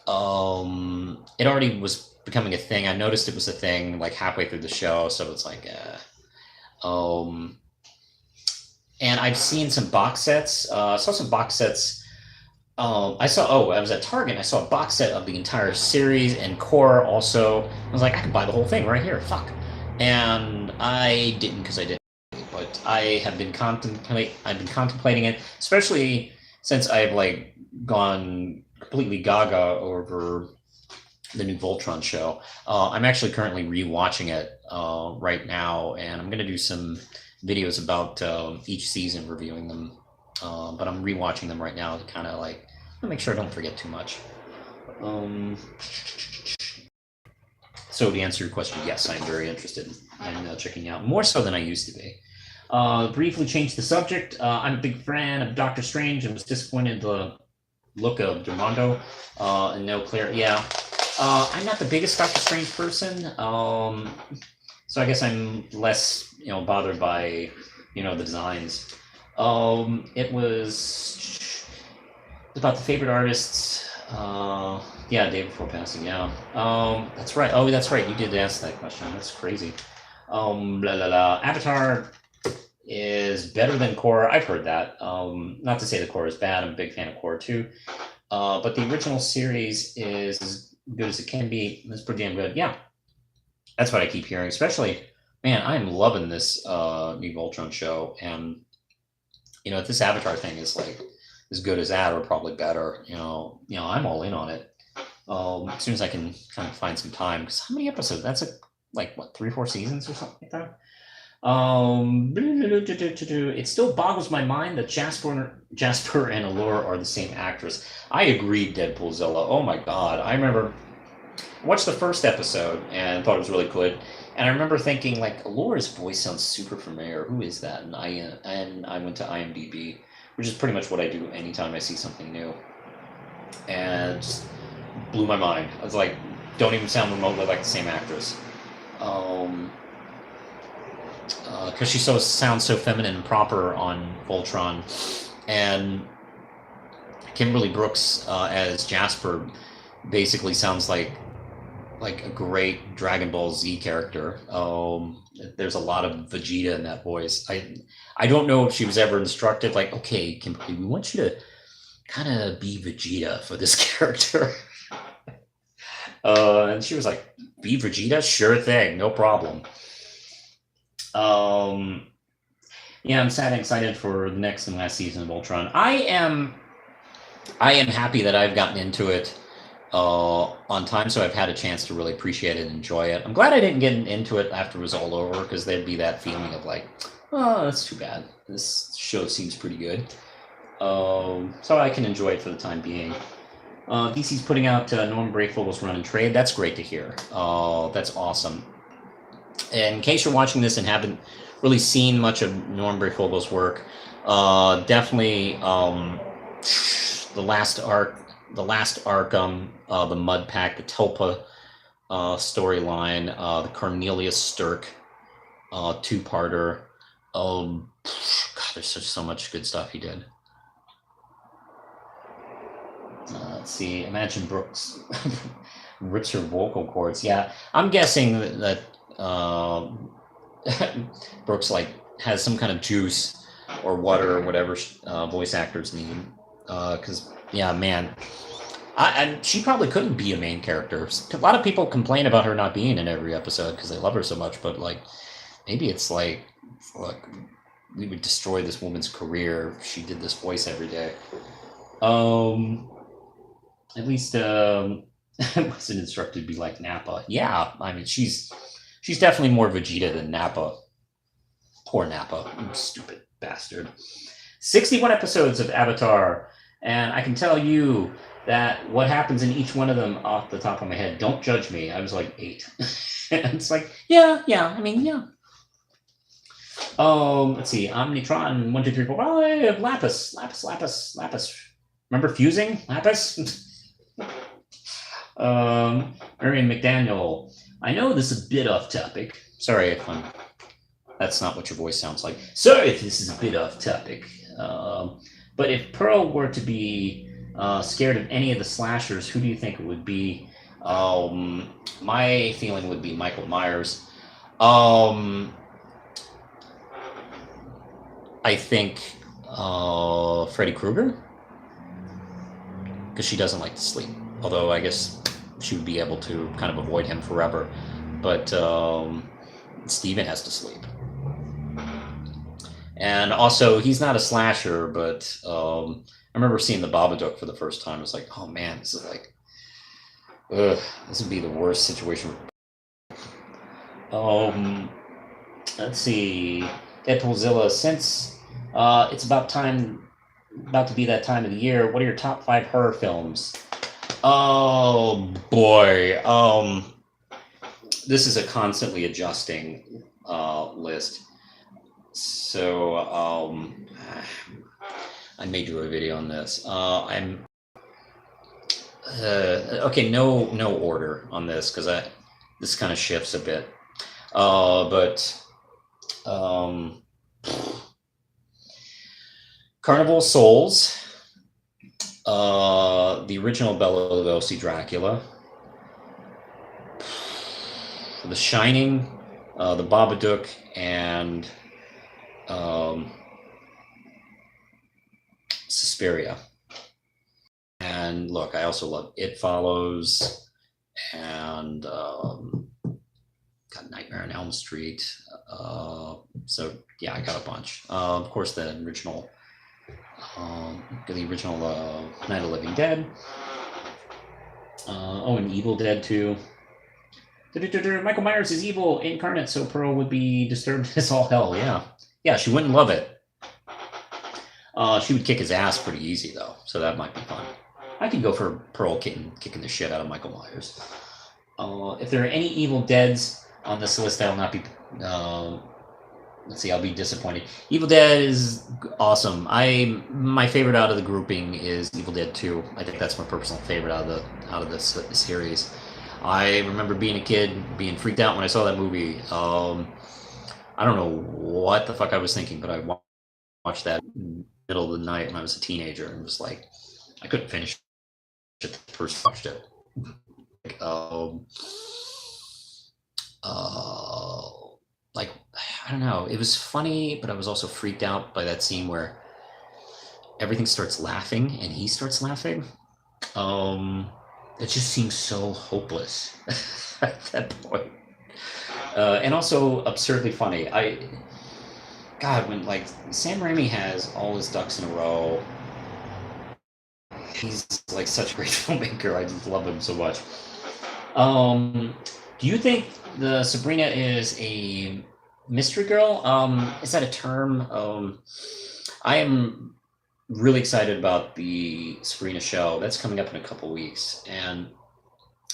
it already was becoming a thing. I noticed it was a thing like halfway through the show, so it's like and I've seen some box sets. I saw some box sets. I was at Target and I saw a box set of the entire series and core also. I was like, I could buy the whole thing right here. Fuck. And I didn't because I didn't. But I have been contemplating it, especially since I've like gone completely gaga over the new Voltron show. I'm actually currently rewatching it right now, and I'm gonna do some videos about each season, reviewing them. But I'm rewatching them right now to kind of like make sure I don't forget too much. So to answer your question, yes, I'm very interested in checking out, more so than I used to be. Briefly change the subject. I'm a big fan of Doctor Strange and was disappointed in the look of Dormando and no clear. Yeah, I'm not the biggest Doctor Strange person, so I guess I'm less bothered by the designs. It was about the favorite artists. Yeah, day before passing. Yeah. That's right. Oh, that's right. You did ask that question. That's crazy. Blah, blah, blah. Avatar is better than Korra. I've heard that. Not to say the Korra is bad. I'm a big fan of Korra too. But the original series is as good as it can be. It's pretty damn good. Yeah, that's what I keep hearing. Especially, man, I'm loving this new Voltron show, and if this Avatar thing is like as good as that, or probably better, I'm all in on it. As soon as I can kind of find some time, because how many episodes? That's like what, 3 or 4 seasons or something like that. It still boggles my mind that Jasper and Allure are the same actress. I agree, Deadpoolzilla. Oh my god, I remember I watched the first episode and thought it was really good. And I remember thinking, like, Allure's voice sounds super familiar. Who is that? And I went to IMDb, which is pretty much what I do anytime I see something new, and it just blew my mind. I was like, don't even sound remotely like the same actress. Because she sounds so feminine and proper on Voltron, and Kimberly Brooks as Jasper basically sounds like a great Dragon Ball Z character. There's a lot of Vegeta in that voice. I don't know if she was ever instructed, like, okay, Kimberly, we want you to kind of be Vegeta for this character. And she was like, be Vegeta? Sure thing, no problem. Yeah, I'm sad and excited for the next and last season of Ultron. I am happy that I've gotten into it on time, so I've had a chance to really appreciate it and enjoy it. I'm glad I didn't get into it after it was all over, because there'd be that feeling of like, oh, that's too bad. This show seems pretty good. So I can enjoy it for the time being. DC's putting out Norm Brayfogle's run and trade. That's great to hear. That's awesome. And in case you're watching this and haven't really seen much of Norm Brayfogle's work, definitely the last arc, the Mud Pack, the Tulpa storyline, the Cornelius Stirk two-parter. God, there's so much good stuff he did. Let's see. Imagine Brooks rips her vocal cords. Yeah, I'm guessing that Brooks like has some kind of juice or water or whatever voice actors need. Because yeah, man, and she probably couldn't be a main character. A lot of people complain about her not being in every episode because they love her so much. But like, maybe it's like, look, we would destroy this woman's career if she did this voice every day. At least I wasn't instructed to be like Nappa. Yeah, I mean, she's definitely more Vegeta than Nappa. Poor Nappa, stupid bastard. 61 episodes of Avatar, and I can tell you that what happens in each one of them off the top of my head, don't judge me. I was like 8. And it's like, yeah, I mean, yeah. Let's see, Omnitron, 1, 2, 3, 4, 5, Lapis. Remember fusing Lapis? Marion McDaniel. I know this is a bit off topic. Sorry if that's not what your voice sounds like. Sorry if this is a bit off topic. But if Pearl were to be scared of any of the slashers, who do you think it would be? My feeling would be Michael Myers. I think Freddy Krueger, because she doesn't like to sleep. Although I guess she would be able to kind of avoid him forever. But Steven has to sleep. And also, he's not a slasher, but I remember seeing the Babadook for the first time. I was like, oh man, this is like, this would be the worst situation. Let's see, Deadpoolzilla. Since it's about to be that time of the year, what are your top 5 horror films? Oh boy, this is a constantly adjusting list. So I may do a video on this. I'm okay. No order on this because this kind of shifts a bit. But Carnival of Souls, the original Bela Lugosi Dracula, The Shining, The Babadook, and Suspiria. And look, I also love It Follows, and got Nightmare on Elm Street. So yeah, I got a bunch. Of course, the original Night of the Living Dead. And Evil Dead 2. Michael Myers is evil incarnate, so Pearl would be disturbed as all hell. Yeah, she wouldn't love it. She would kick his ass pretty easy though, so that might be fun. I could go for Pearl kicking the shit out of Michael Myers. If there are any Evil Deads on this list, I will not be. Let's see, I'll be disappointed. Evil Dead is awesome. My favorite out of the grouping is Evil Dead 2. I think that's my personal favorite out of the series. I remember being a kid, being freaked out when I saw that movie. I don't know what the fuck I was thinking, but I watched that in the middle of the night when I was a teenager and was like, I couldn't finish it the first watched it. Like, I don't know. It was funny, but I was also freaked out by that scene where everything starts laughing and he starts laughing. It just seems so hopeless at that point. And also absurdly funny. God, when like Sam Raimi has all his ducks in a row, he's like such a great filmmaker. I just love him so much. Do you think the Sabrina is a mystery girl? Is that a term? I am really excited about the Sabrina show. That's coming up in a couple weeks. And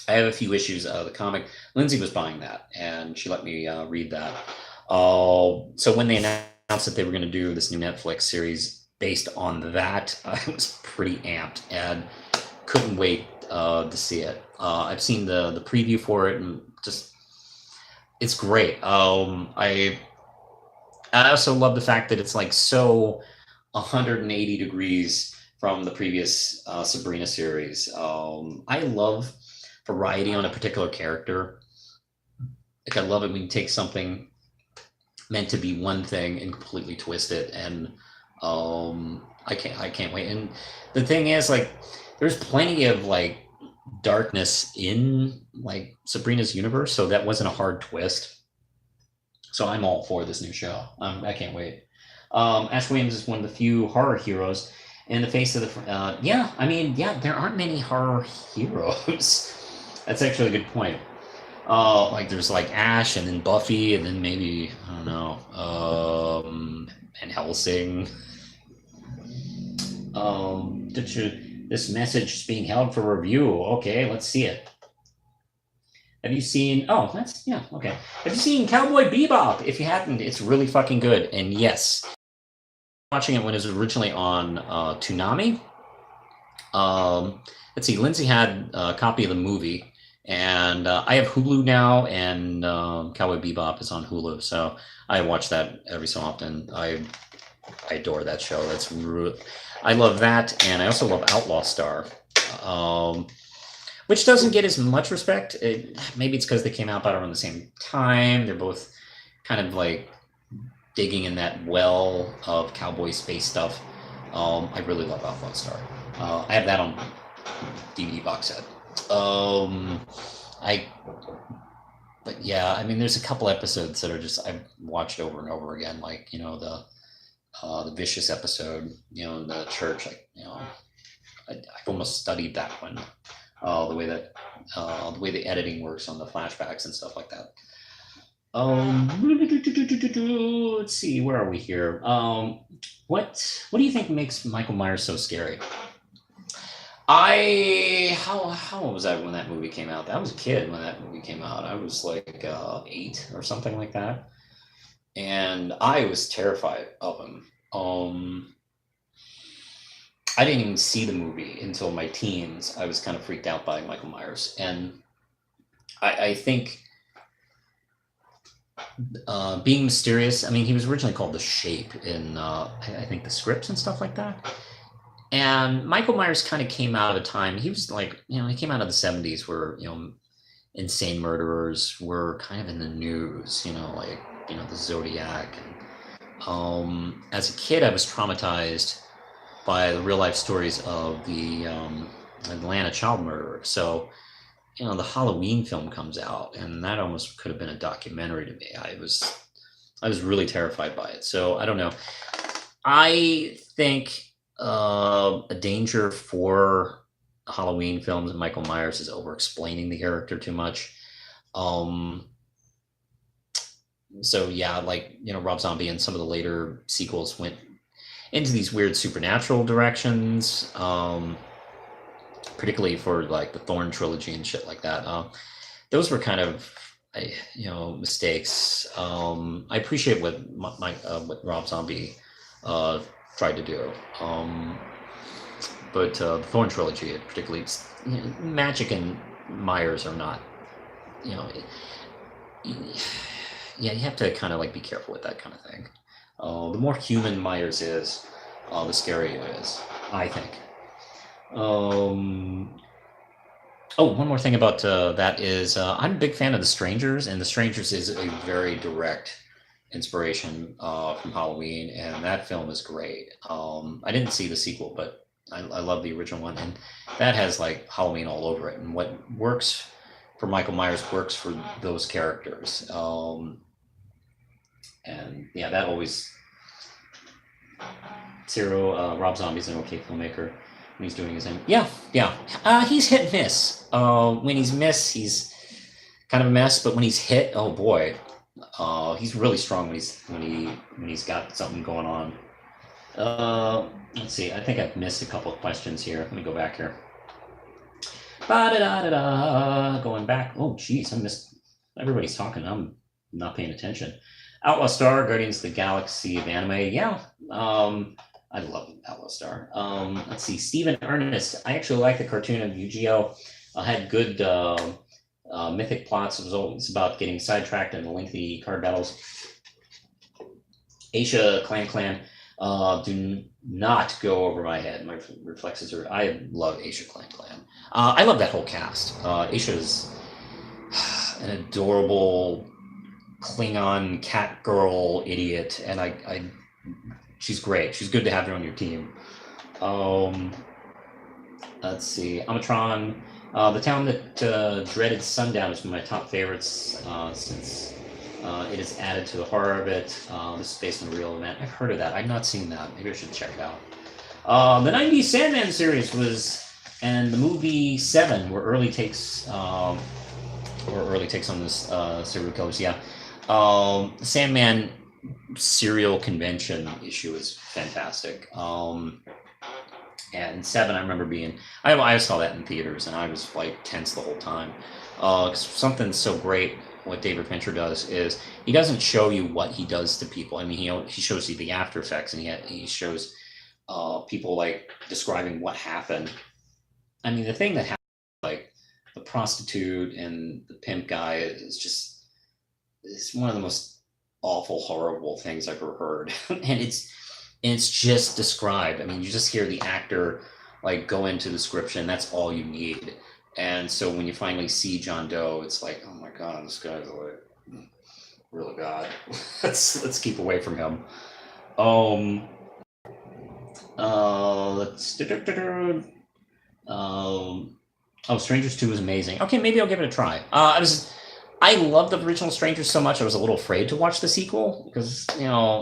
I have a few issues of the comic. Lindsay was buying that, and she let me read that. So when they announced that they were going to do this new Netflix series based on that, I was pretty amped and couldn't wait to see it. I've seen the preview for it, and just it's great. I also love the fact that it's like so 180 degrees from the previous Sabrina series. I love variety on a particular character. Like I love it when you take something meant to be one thing and completely twist it. And I can't wait. And the thing is, like, there's plenty of like darkness in like Sabrina's universe, so that wasn't a hard twist. So I'm all for this new show. I can't wait. Ash Williams is one of the few horror heroes in the face of the. There aren't many horror heroes. That's actually a good point. Like there's like Ash, and then Buffy, and then maybe I don't know, and Hellsing. This message is being held for review. Okay, let's see it. Have you seen? Oh, okay. Have you seen Cowboy Bebop? If you haven't, it's really fucking good. And yes, watching it when it was originally on Toonami. Let's see. Lindsay had a copy of the movie, and I have Hulu now, and Cowboy Bebop is on Hulu, so I watch that every so often. I adore that show. I love that, and I also love Outlaw Star, which doesn't get as much respect. Maybe it's because they came out about around the same time. They're both kind of like digging in that well of cowboy space stuff. I really love Outlaw Star. I have that on DVD box set. But yeah, I mean, there's a couple episodes that are just I've watched over and over again, like the Vicious episode, in the church, like I've almost studied that one, the way the editing works on the flashbacks and stuff like that. Let's see, where are we here? What do you think makes Michael Myers so scary? How old was I when that movie came out? I was a kid when that movie came out. I was like 8 or something like that. and I was terrified of him. I didn't even see the movie until my teens. I was kind of freaked out by Michael Myers, and I think being mysterious. I mean, he was originally called the Shape in I think the scripts and stuff like that. And Michael Myers kind of came out of a time. He was like, he came out of the '70s where insane murderers were kind of in the news. Like the Zodiac. And as a kid, I was traumatized by the real life stories of the Atlanta child murderer. So the Halloween film comes out, and that almost could have been a documentary to me. I was really terrified by it. So I don't know. I think a danger for Halloween films and Michael Myers is over-explaining the character too much. So yeah, like Rob Zombie and some of the later sequels went into these weird supernatural directions. Particularly for like the Thorn trilogy and shit like that. Those were kind of mistakes. I appreciate what what Rob Zombie tried to do. But the Thorn trilogy, particularly, Magic and Myers are not, yeah, you have to kind of like be careful with that kind of thing. The more human Myers is, the scarier it is, I think. Oh, one more thing about that is I'm a big fan of The Strangers, and The Strangers is a very direct inspiration from Halloween, and that film is great. I didn't see the sequel, but I love the original one, and that has like Halloween all over it. And what works for Michael Myers works for those characters. And yeah, that always Rob Zombie's an okay filmmaker when he's doing his own. Yeah. He's hit and miss. When he's missed, he's kind of a mess. But when he's hit, oh boy, he's really strong when he's got something going on. Let's see. I think I've missed a couple of questions here. Let me go back here. Ba-da-da-da-da. Going back. Oh, geez, I missed. Everybody's talking. I'm not paying attention. Outlaw Star, Guardians of the Galaxy of Anime. Yeah. I love Outlaw Star. Let's see. Stephen Ernest. I actually like the cartoon of Yu-Gi-Oh! Had good mythic plots. It was always about getting sidetracked in the lengthy card battles. Aisha Clan. Do not go over my head. My reflexes are. I love Aisha Clan. I love that whole cast. Aisha's an adorable Klingon cat girl idiot, and she's great. She's good to have her on your team. Let's see. Amatron. The Town That Dreaded Sundown is one of my top favorites since it is added to the horror of it. This is based on a real event. I've heard of that. I've not seen that. Maybe I should check it out. The 90s Sandman series and the movie Seven were early takes on this serial killers. Yeah. Sandman serial convention issue is fantastic. And Seven, I remember I saw that in theaters, and I was like tense the whole time. Something so great what David Fincher does is he doesn't show you what he does to people. I mean, he shows you the after effects, and he shows people like describing what happened. I mean, the thing that happened, like the prostitute and the pimp guy, it's one of the most awful, horrible things I've ever heard. And it's just described. I mean, you just hear the actor like go into the description. That's all you need. And so when you finally see John Doe, it's like, oh my God, this guy's like really bad. let's keep away from him. Strangers 2 is amazing. Okay, maybe I'll give it a try. I love the original Strangers so much, I was a little afraid to watch the sequel because,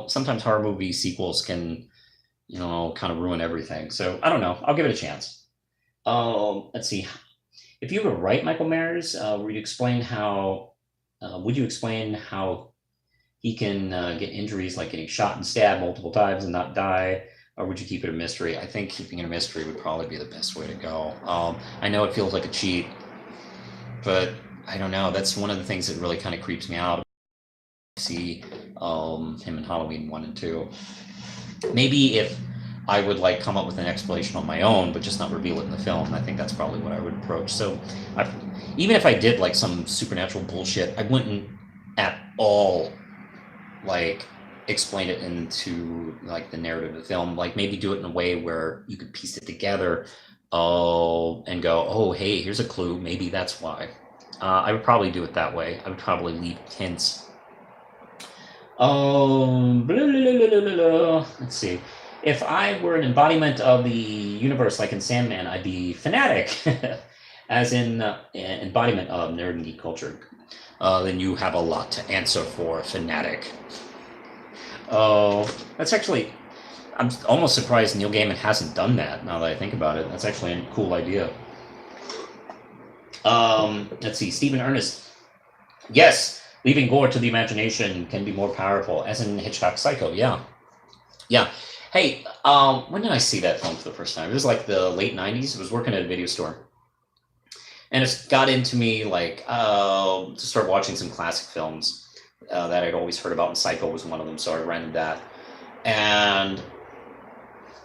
sometimes horror movie sequels can, kind of ruin everything. So I don't know. I'll give it a chance. Let's see. If you were to write Michael Myers, would you explain how he can get injuries like getting shot and stabbed multiple times and not die? Or would you keep it a mystery? I think keeping it a mystery would probably be the best way to go. I know it feels like a cheat, but I don't know. That's one of the things that really kind of creeps me out. See him in Halloween 1 and 2. Maybe if I would like come up with an explanation on my own, but just not reveal it in the film, I think that's probably what I would approach. So even if I did like some supernatural bullshit, I wouldn't at all like explain it into like the narrative of the film. Like maybe do it in a way where you could piece it together, and go, oh, hey, here's a clue. Maybe that's why. I would probably do it that way. I would probably leave hints. Let's see. If I were an embodiment of the universe, like in Sandman, I'd be fanatic, as in embodiment of nerd and geek culture. Then you have a lot to answer for, fanatic. Oh, that's actually, I'm almost surprised Neil Gaiman hasn't done that, now that I think about it. That's actually a cool idea. Let's see, Stephen Ernest. Yes, leaving gore to the imagination can be more powerful, as in Hitchcock's Psycho. Yeah. Hey, when did I see that film for the first time? It was like the late 90s. I was working at a video store. And it got into me like to start watching some classic films that I'd always heard about, and Psycho was one of them, so I rented that. And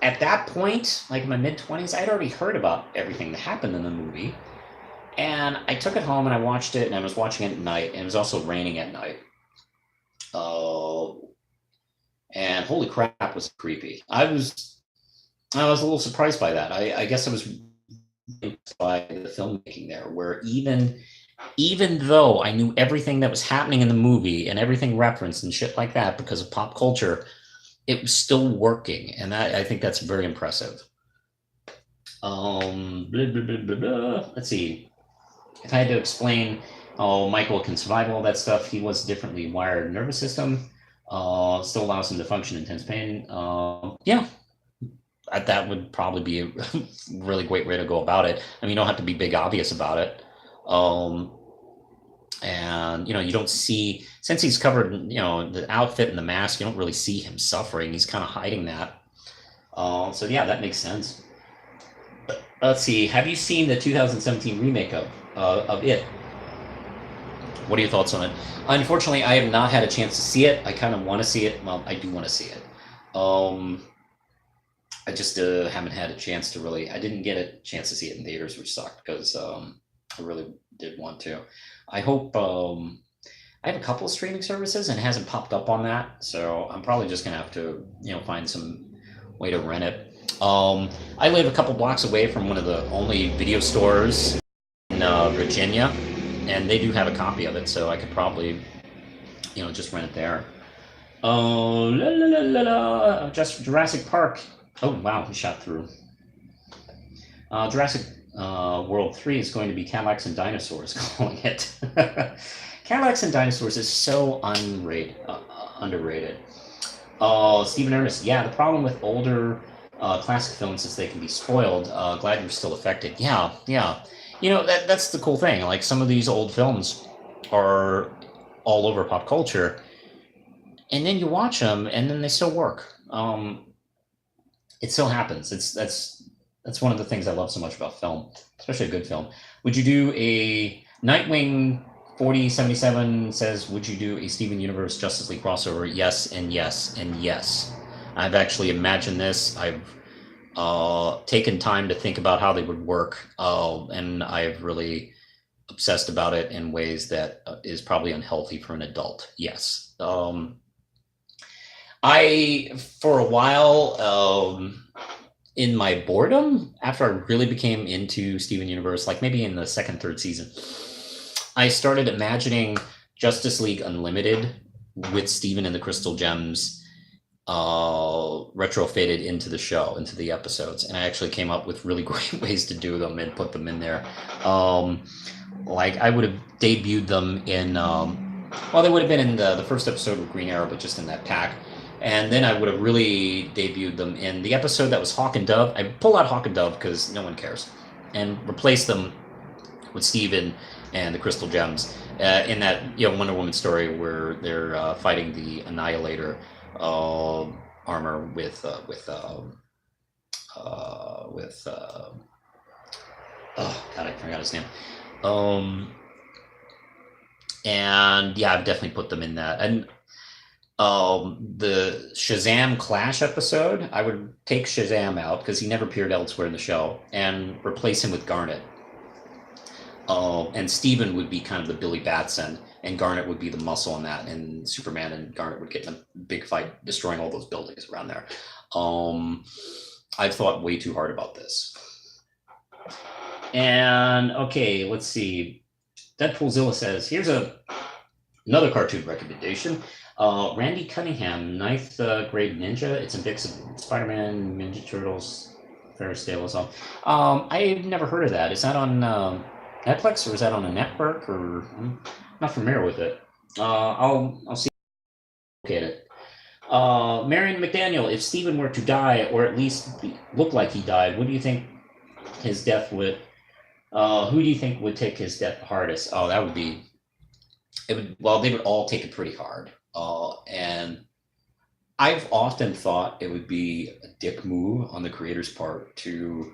at that point, like in my mid-20s, I'd already heard about everything that happened in the movie. And I took it home and I watched it, and I was watching it at night, and it was also raining at night. And holy crap, was it creepy. I was a little surprised by that. I guess I was impressed by the filmmaking there, where even though I knew everything that was happening in the movie and everything referenced and shit like that because of pop culture, it was still working, and I think that's very impressive. Let's see. If I had to explain how Michael can survive all that stuff, he was a differently wired nervous system. Still allows him to function in intense pain. Yeah, that would probably be a really great way to go about it. I mean, you don't have to be big obvious about it. And you don't see, since he's covered, the outfit and the mask, you don't really see him suffering. He's kind of hiding that. So yeah, that makes sense. Let's see. Have you seen the 2017 remake of it? What are your thoughts on it? Unfortunately, I have not had a chance to see it. I kind of want to see it. Well, I do want to see it. I just haven't had a chance to really. I didn't get a chance to see it in theaters, which sucked because I really did want to. I hope. I have a couple of streaming services and it hasn't popped up on that, so I'm probably just gonna have to, find some way to rent it. I live a couple blocks away from one of the only video stores in Virginia, and they do have a copy of it, so I could probably, just rent it there. Just Jurassic Park. Oh wow, he shot through. Jurassic World 3 is going to be Cadillacs and Dinosaurs, calling it. Cadillacs and Dinosaurs is so underrated. Stephen Ernest. Yeah, the problem with older classic films is they can be spoiled. Glad you're still affected. Yeah. That's the cool thing. Like, some of these old films are all over pop culture, and then you watch them, and then they still work. It still happens. That's one of the things I love so much about film, especially a good film. Would you do a Nightwing 4077 says, would you do a Steven Universe Justice League crossover? Yes, and yes, and yes. I've actually imagined this. I've taken time to think about how they would work, and I've really obsessed about it in ways that is probably unhealthy for an adult. Yes. I, for a while, in my boredom, after I really became into Steven Universe, like maybe in the second, third season, I started imagining Justice League Unlimited with Steven and the Crystal Gems retrofitted into the show, into the episodes. And I actually came up with really great ways to do them and put them in there. Like, I would have debuted them in, they would have been in the first episode with Green Arrow, but just in that pack. And then I would have really debuted them in the episode that was Hawk and Dove. I pull out Hawk and Dove because no one cares, and replace them with Steven and the Crystal Gems in that Wonder Woman story where they're fighting the Annihilator armor with oh god, I forgot his name. And yeah, I've definitely put them in that. And The Shazam Clash episode, I would take Shazam out because he never appeared elsewhere in the show and replace him with Garnet. And Steven would be kind of the Billy Batson, and Garnet would be the muscle in that, and Superman and Garnet would get in a big fight, destroying all those buildings around there. I've thought way too hard about this. And okay, let's see. Deadpoolzilla says, here's another cartoon recommendation. Randy Cunningham, Ninth Grade Ninja. It's a mix of Spider-Man, Ninja Turtles, Ferris Tale, as well. I've never heard of that. Is that on Netflix, or is that on a network? Or I'm not familiar with it. I'll see. Look at it. Marion McDaniel, if Steven were to die, or at least look like he died, what do you think his death would? Who do you think would take his death the hardest? Oh, that would be. It would. Well, they would all take it pretty hard. And I've often thought it would be a dick move on the creator's part to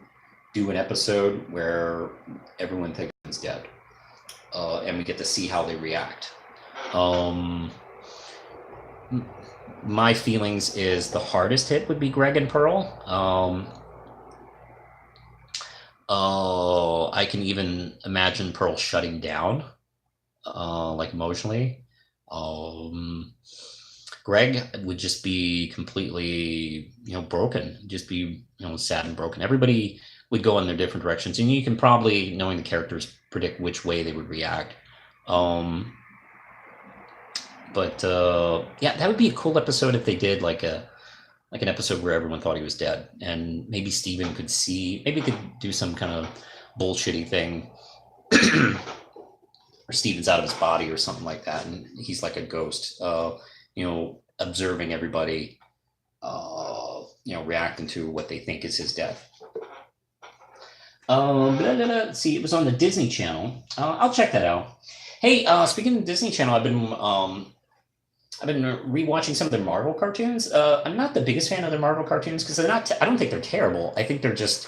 do an episode where everyone thinks he's dead, and we get to see how they react. My feelings is the hardest hit would be Greg and Pearl. I can even imagine Pearl shutting down, like emotionally. Greg would just be completely, broken, just be, sad and broken. Everybody would go in their different directions, and you can probably, knowing the characters, predict which way they would react. But yeah, that would be a cool episode if they did like an episode where everyone thought he was dead, and maybe Steven could see, maybe they could do some kind of bullshitty thing, or Steven's out of his body or something like that, and he's like a ghost, observing everybody, reacting to what they think is his death. Let's see, it was on the Disney Channel. I'll check that out. Hey, speaking of Disney Channel, I've been rewatching some of their Marvel cartoons. I'm not the biggest fan of their Marvel cartoons because they're not. I don't think they're terrible. I think they're just.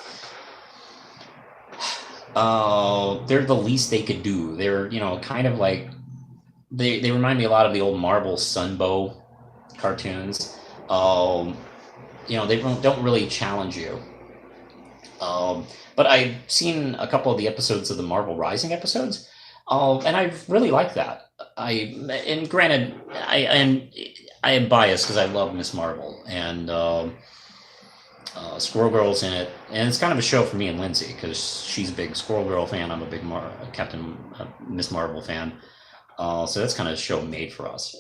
They're the least they could do. They're kind of like they remind me a lot of the old Marvel Sunbow cartoons. They don't really challenge you. But I've seen a couple of the episodes of the Marvel Rising episodes, and I've really liked that. Granted, I am biased because I love Miss Marvel, and Squirrel Girl's in it, and it's kind of a show for me and Lindsay because she's a big Squirrel Girl fan. I'm a big Miss Marvel fan, so that's kind of a show made for us.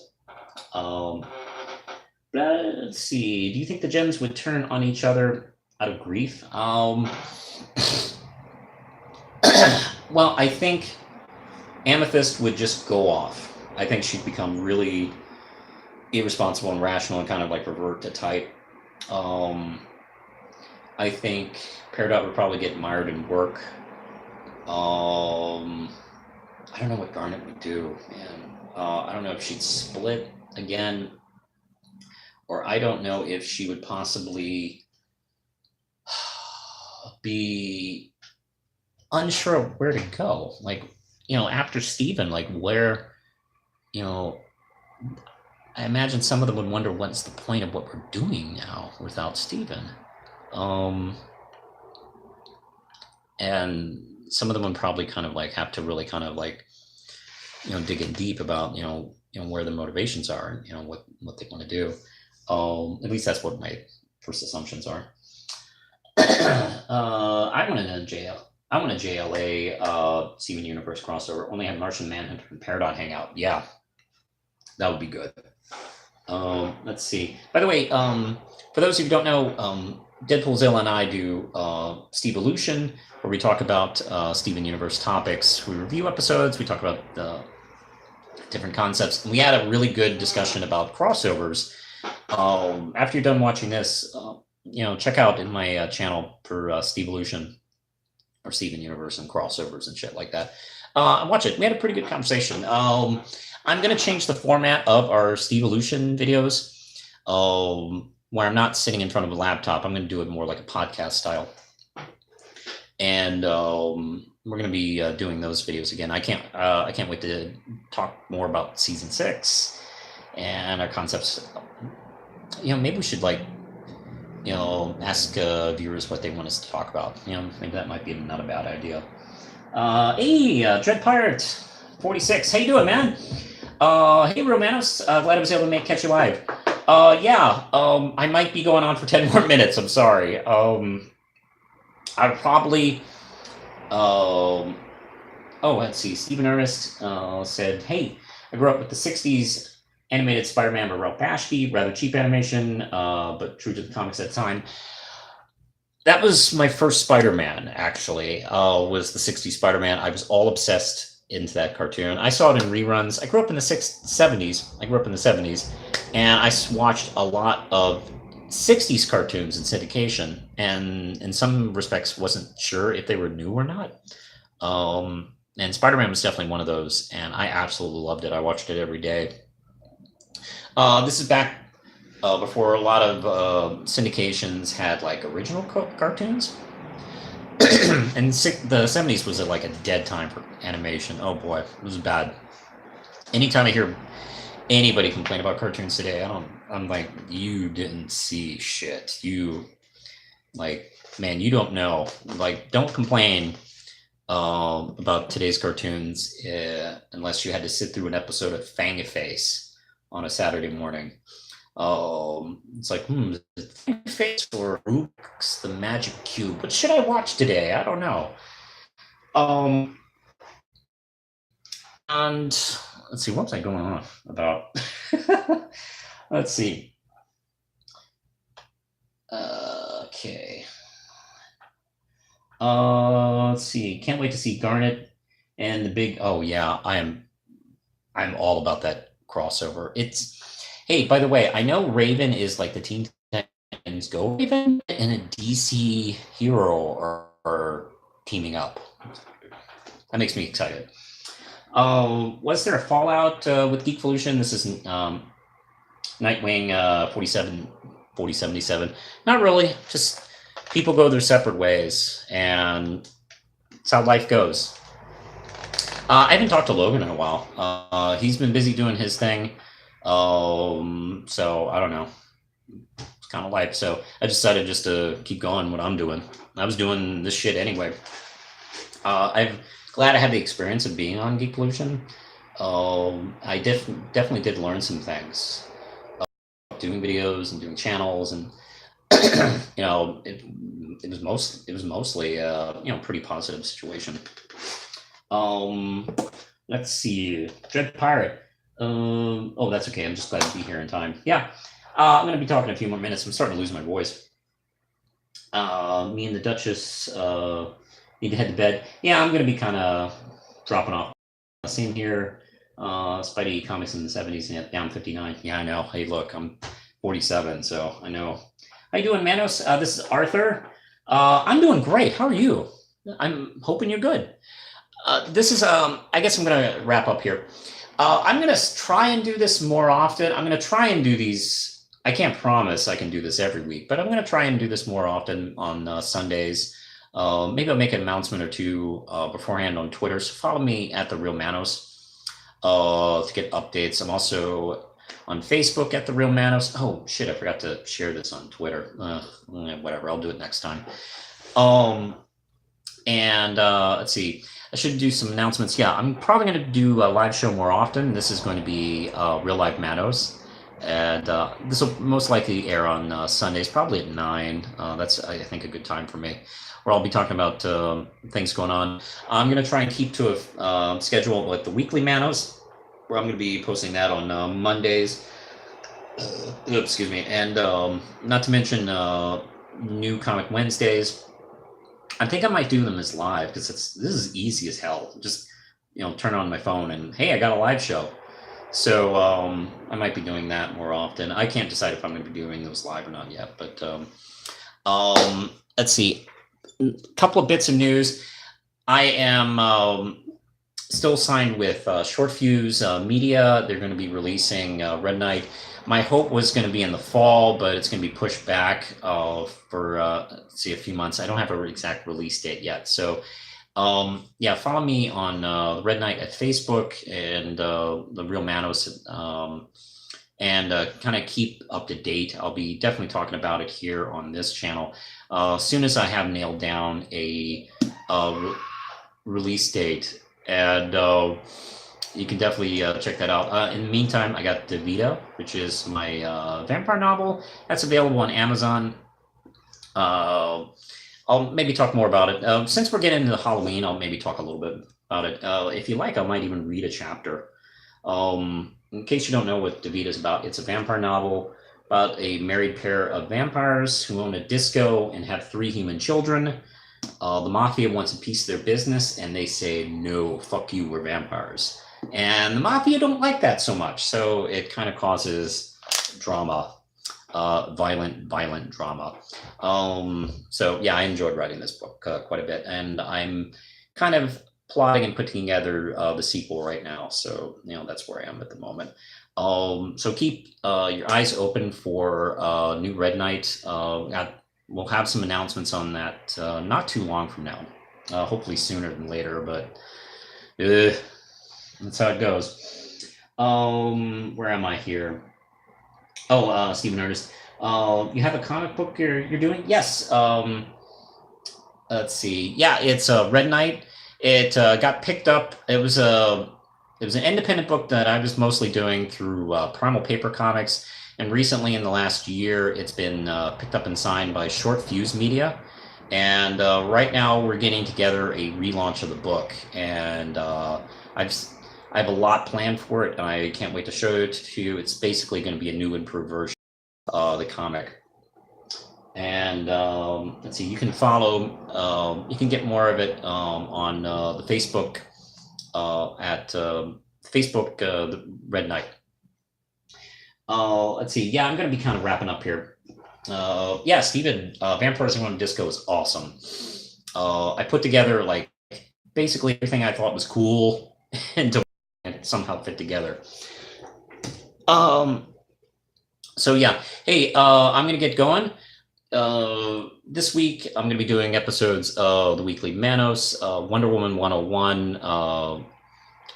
Let's see. Do you think the gems would turn on each other out of grief? Well, I think Amethyst would just go off. I think she'd become really irresponsible and rational and kind of like revert to type. I think Peridot would probably get mired in work. I don't know what Garnet would do, man. I don't know if she'd split again, or I don't know if she would possibly be unsure of where to go. Like, after Steven, like where, I imagine some of them would wonder what's the point of what we're doing now without Steven. And some of them would probably kind of like have to really kind of like, dig in deep about, where the motivations are and, what they want to do. At least that's what my first assumptions are. I want a JLA Steven Universe crossover. Only have Martian Manhunter and Peridot hang out. Yeah, that would be good. Let's see. By the way, for those of you who don't know, Deadpoolzilla and I do Steve-Olution, where we talk about Steven Universe topics. We review episodes. We talk about different concepts. And we had a really good discussion about crossovers. After you're done watching this, check out in my channel for Steve-Olution or Steven Universe and crossovers and shit like that. Watch it. We had a pretty good conversation. I'm going to change the format of our Steve-Olution videos, where I'm not sitting in front of a laptop. I'm going to do it more like a podcast style. And we're going to be doing those videos again. I can't wait to talk more about season 6 and our concepts. Maybe we should ask viewers what they want us to talk about. Maybe that might be not a bad idea. Hey, Dread Pirate 46, how you doing, man? Hey, Romanos, glad I was able to catch you live. I might be going on for 10 more minutes. I'm sorry. I probably. Let's see. Stephen Ernest said, "Hey, I grew up with the '60s animated Spider-Man by Ralph Bakshi, rather cheap animation, but true to the comics at the time." That was my first Spider-Man, actually, was the '60s Spider-Man. I was all obsessed into that cartoon. I saw it in reruns. I grew up in the 70s. I grew up in the 70s, and I watched a lot of '60s cartoons in syndication, and in some respects wasn't sure if they were new or not. And Spider-Man was definitely one of those, and I absolutely loved it. I watched it every day. This is back before a lot of syndications had like original cartoons. And the 70s was like a dead time for animation. Oh boy, it was bad. Anytime I hear anybody complain about cartoons today, I'm like, you didn't see shit. Man, you don't know. Like, don't complain about today's cartoons unless you had to sit through an episode of Fang-a-Face on a Saturday morning. It's like, Face or Rubik's the Magic Cube. What should I watch today? I don't know. And let's see, what was I going on about? Let's see. Okay. Let's see. Can't wait to see Garnet and the big. Oh yeah, I'm all about that crossover. Hey, by the way, I know Raven is like the Teen Titans Go Raven and a DC hero are teaming up. That makes me excited. Was there a fallout with Geekvolution? This is Nightwing 4077. Not really. Just people go their separate ways, and it's how life goes. I haven't talked to Logan in a while. He's been busy doing his thing. So I don't know. It's kind of life. So I decided just to keep going what I'm doing. I was doing this shit anyway. I'm glad I had the experience of being on Geekvolution. I definitely did learn some things. Doing videos and doing channels, and it was mostly pretty positive situation. Let's see, Dread Pirate. That's okay. I'm just glad to be here in time. Yeah, I'm gonna be talking a few more minutes. I'm starting to lose my voice. Me and the Duchess need to head to bed. Yeah, I'm gonna be kind of dropping off. Same here. Spidey comics in the 70s and down 59. Yeah, I know. Hey, look, I'm 47, so I know. How you doing, Manos? This is Arthur. I'm doing great. How are you? I'm hoping you're good. This is, I guess I'm going to wrap up here. I'm going to try and do this more often. I'm going to try and do these. I can't promise I can do this every week, but I'm going to try and do this more often on Sundays. Maybe I'll make an announcement or two beforehand on Twitter. So follow me at The Real Manos to get updates. I'm also on Facebook at The Real Manos. Oh, shit, I forgot to share this on Twitter. Whatever, I'll do it next time. Let's see. I should do some announcements. Yeah, I'm probably going to do a live show more often. This is going to be Real Life Manos. And this will most likely air on Sundays, probably at 9. That's, I think, a good time for me, where I'll be talking about things going on. I'm going to try and keep to a schedule with the weekly Manos, where I'm going to be posting that on Mondays. Excuse me. And not to mention New Comic Wednesdays. I think I might do them as live, because this is easy as hell. Just turn on my phone and, hey, I got a live show. So I might be doing that more often. I can't decide if I'm going to be doing those live or not yet. But let's see. A couple of bits of news. I am still signed with Short Fuse Media. They're going to be releasing Red Knight. My hope was going to be in the fall, but it's going to be pushed back for let's see, a few months. I don't have an exact release date yet. So yeah, follow me on Red Knight at Facebook and the Real Manos and kind of keep up to date. I'll be definitely talking about it here on this channel as soon as I have nailed down a release date, and you can definitely check that out. In the meantime, I got Divita, which is my vampire novel. That's available on Amazon. I'll maybe talk more about it. Since we're getting into Halloween, I'll maybe talk a little bit about it. If you like, I might even read a chapter. In case you don't know what Divita is about, it's a vampire novel about a married pair of vampires who own a disco and have 3 human children. The mafia wants a piece of their business, and they say, no, fuck you, we're vampires. And the mafia don't like that so much, so it kind of causes drama, violent drama. So yeah, I enjoyed writing this book quite a bit, and I'm kind of plotting and putting together the sequel right now. So, that's where I am at the moment. So keep your eyes open for new Red Knight. We'll have some announcements on that not too long from now. Hopefully sooner than later, but that's how it goes. Where am I here? Oh, Stephen Ernest. You have a comic book you're doing? Yes. Let's see. Yeah, it's Red Knight. It got picked up. It was an independent book that I was mostly doing through Primal Paper Comics, and recently in the last year, it's been picked up and signed by Short Fuse Media. And right now, we're getting together a relaunch of the book, and I have a lot planned for it, and I can't wait to show it to you. It's basically going to be a new improved version of the comic. And let's see, you can follow, you can get more of it on the Facebook at Facebook, the Red Knight. Let's see, yeah, I'm going to be kind of wrapping up here. Yeah, Steven, Vampires on Disco is awesome. I put together like basically everything I thought was cool and it somehow fit together. So yeah, hey, I'm going to get going. This week I'm going to be doing episodes of the weekly Manos, Wonder Woman 101,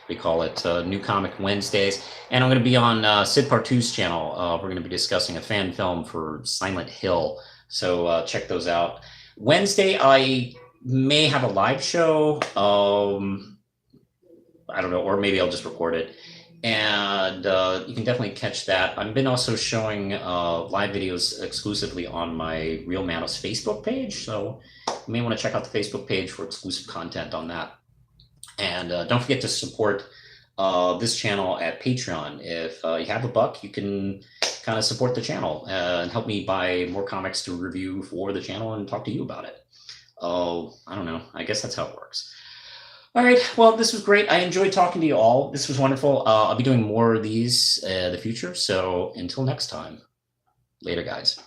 we call it New Comic Wednesdays, and I'm going to be on Sid Partou's channel. We're going to be discussing a fan film for Silent Hill, so check those out. Wednesday I may have a live show, I don't know, or maybe I'll just record it. And you can definitely catch that. I've been also showing live videos exclusively on my Real Manos Facebook page, so you may want to check out the Facebook page for exclusive content on that. And don't forget to support this channel at Patreon. If you have $1, you can kind of support the channel and help me buy more comics to review for the channel and talk to you about it. I don't know. I guess that's how it works. All right. Well, this was great. I enjoyed talking to you all. This was wonderful. I'll be doing more of these in the future. So until next time, later, guys.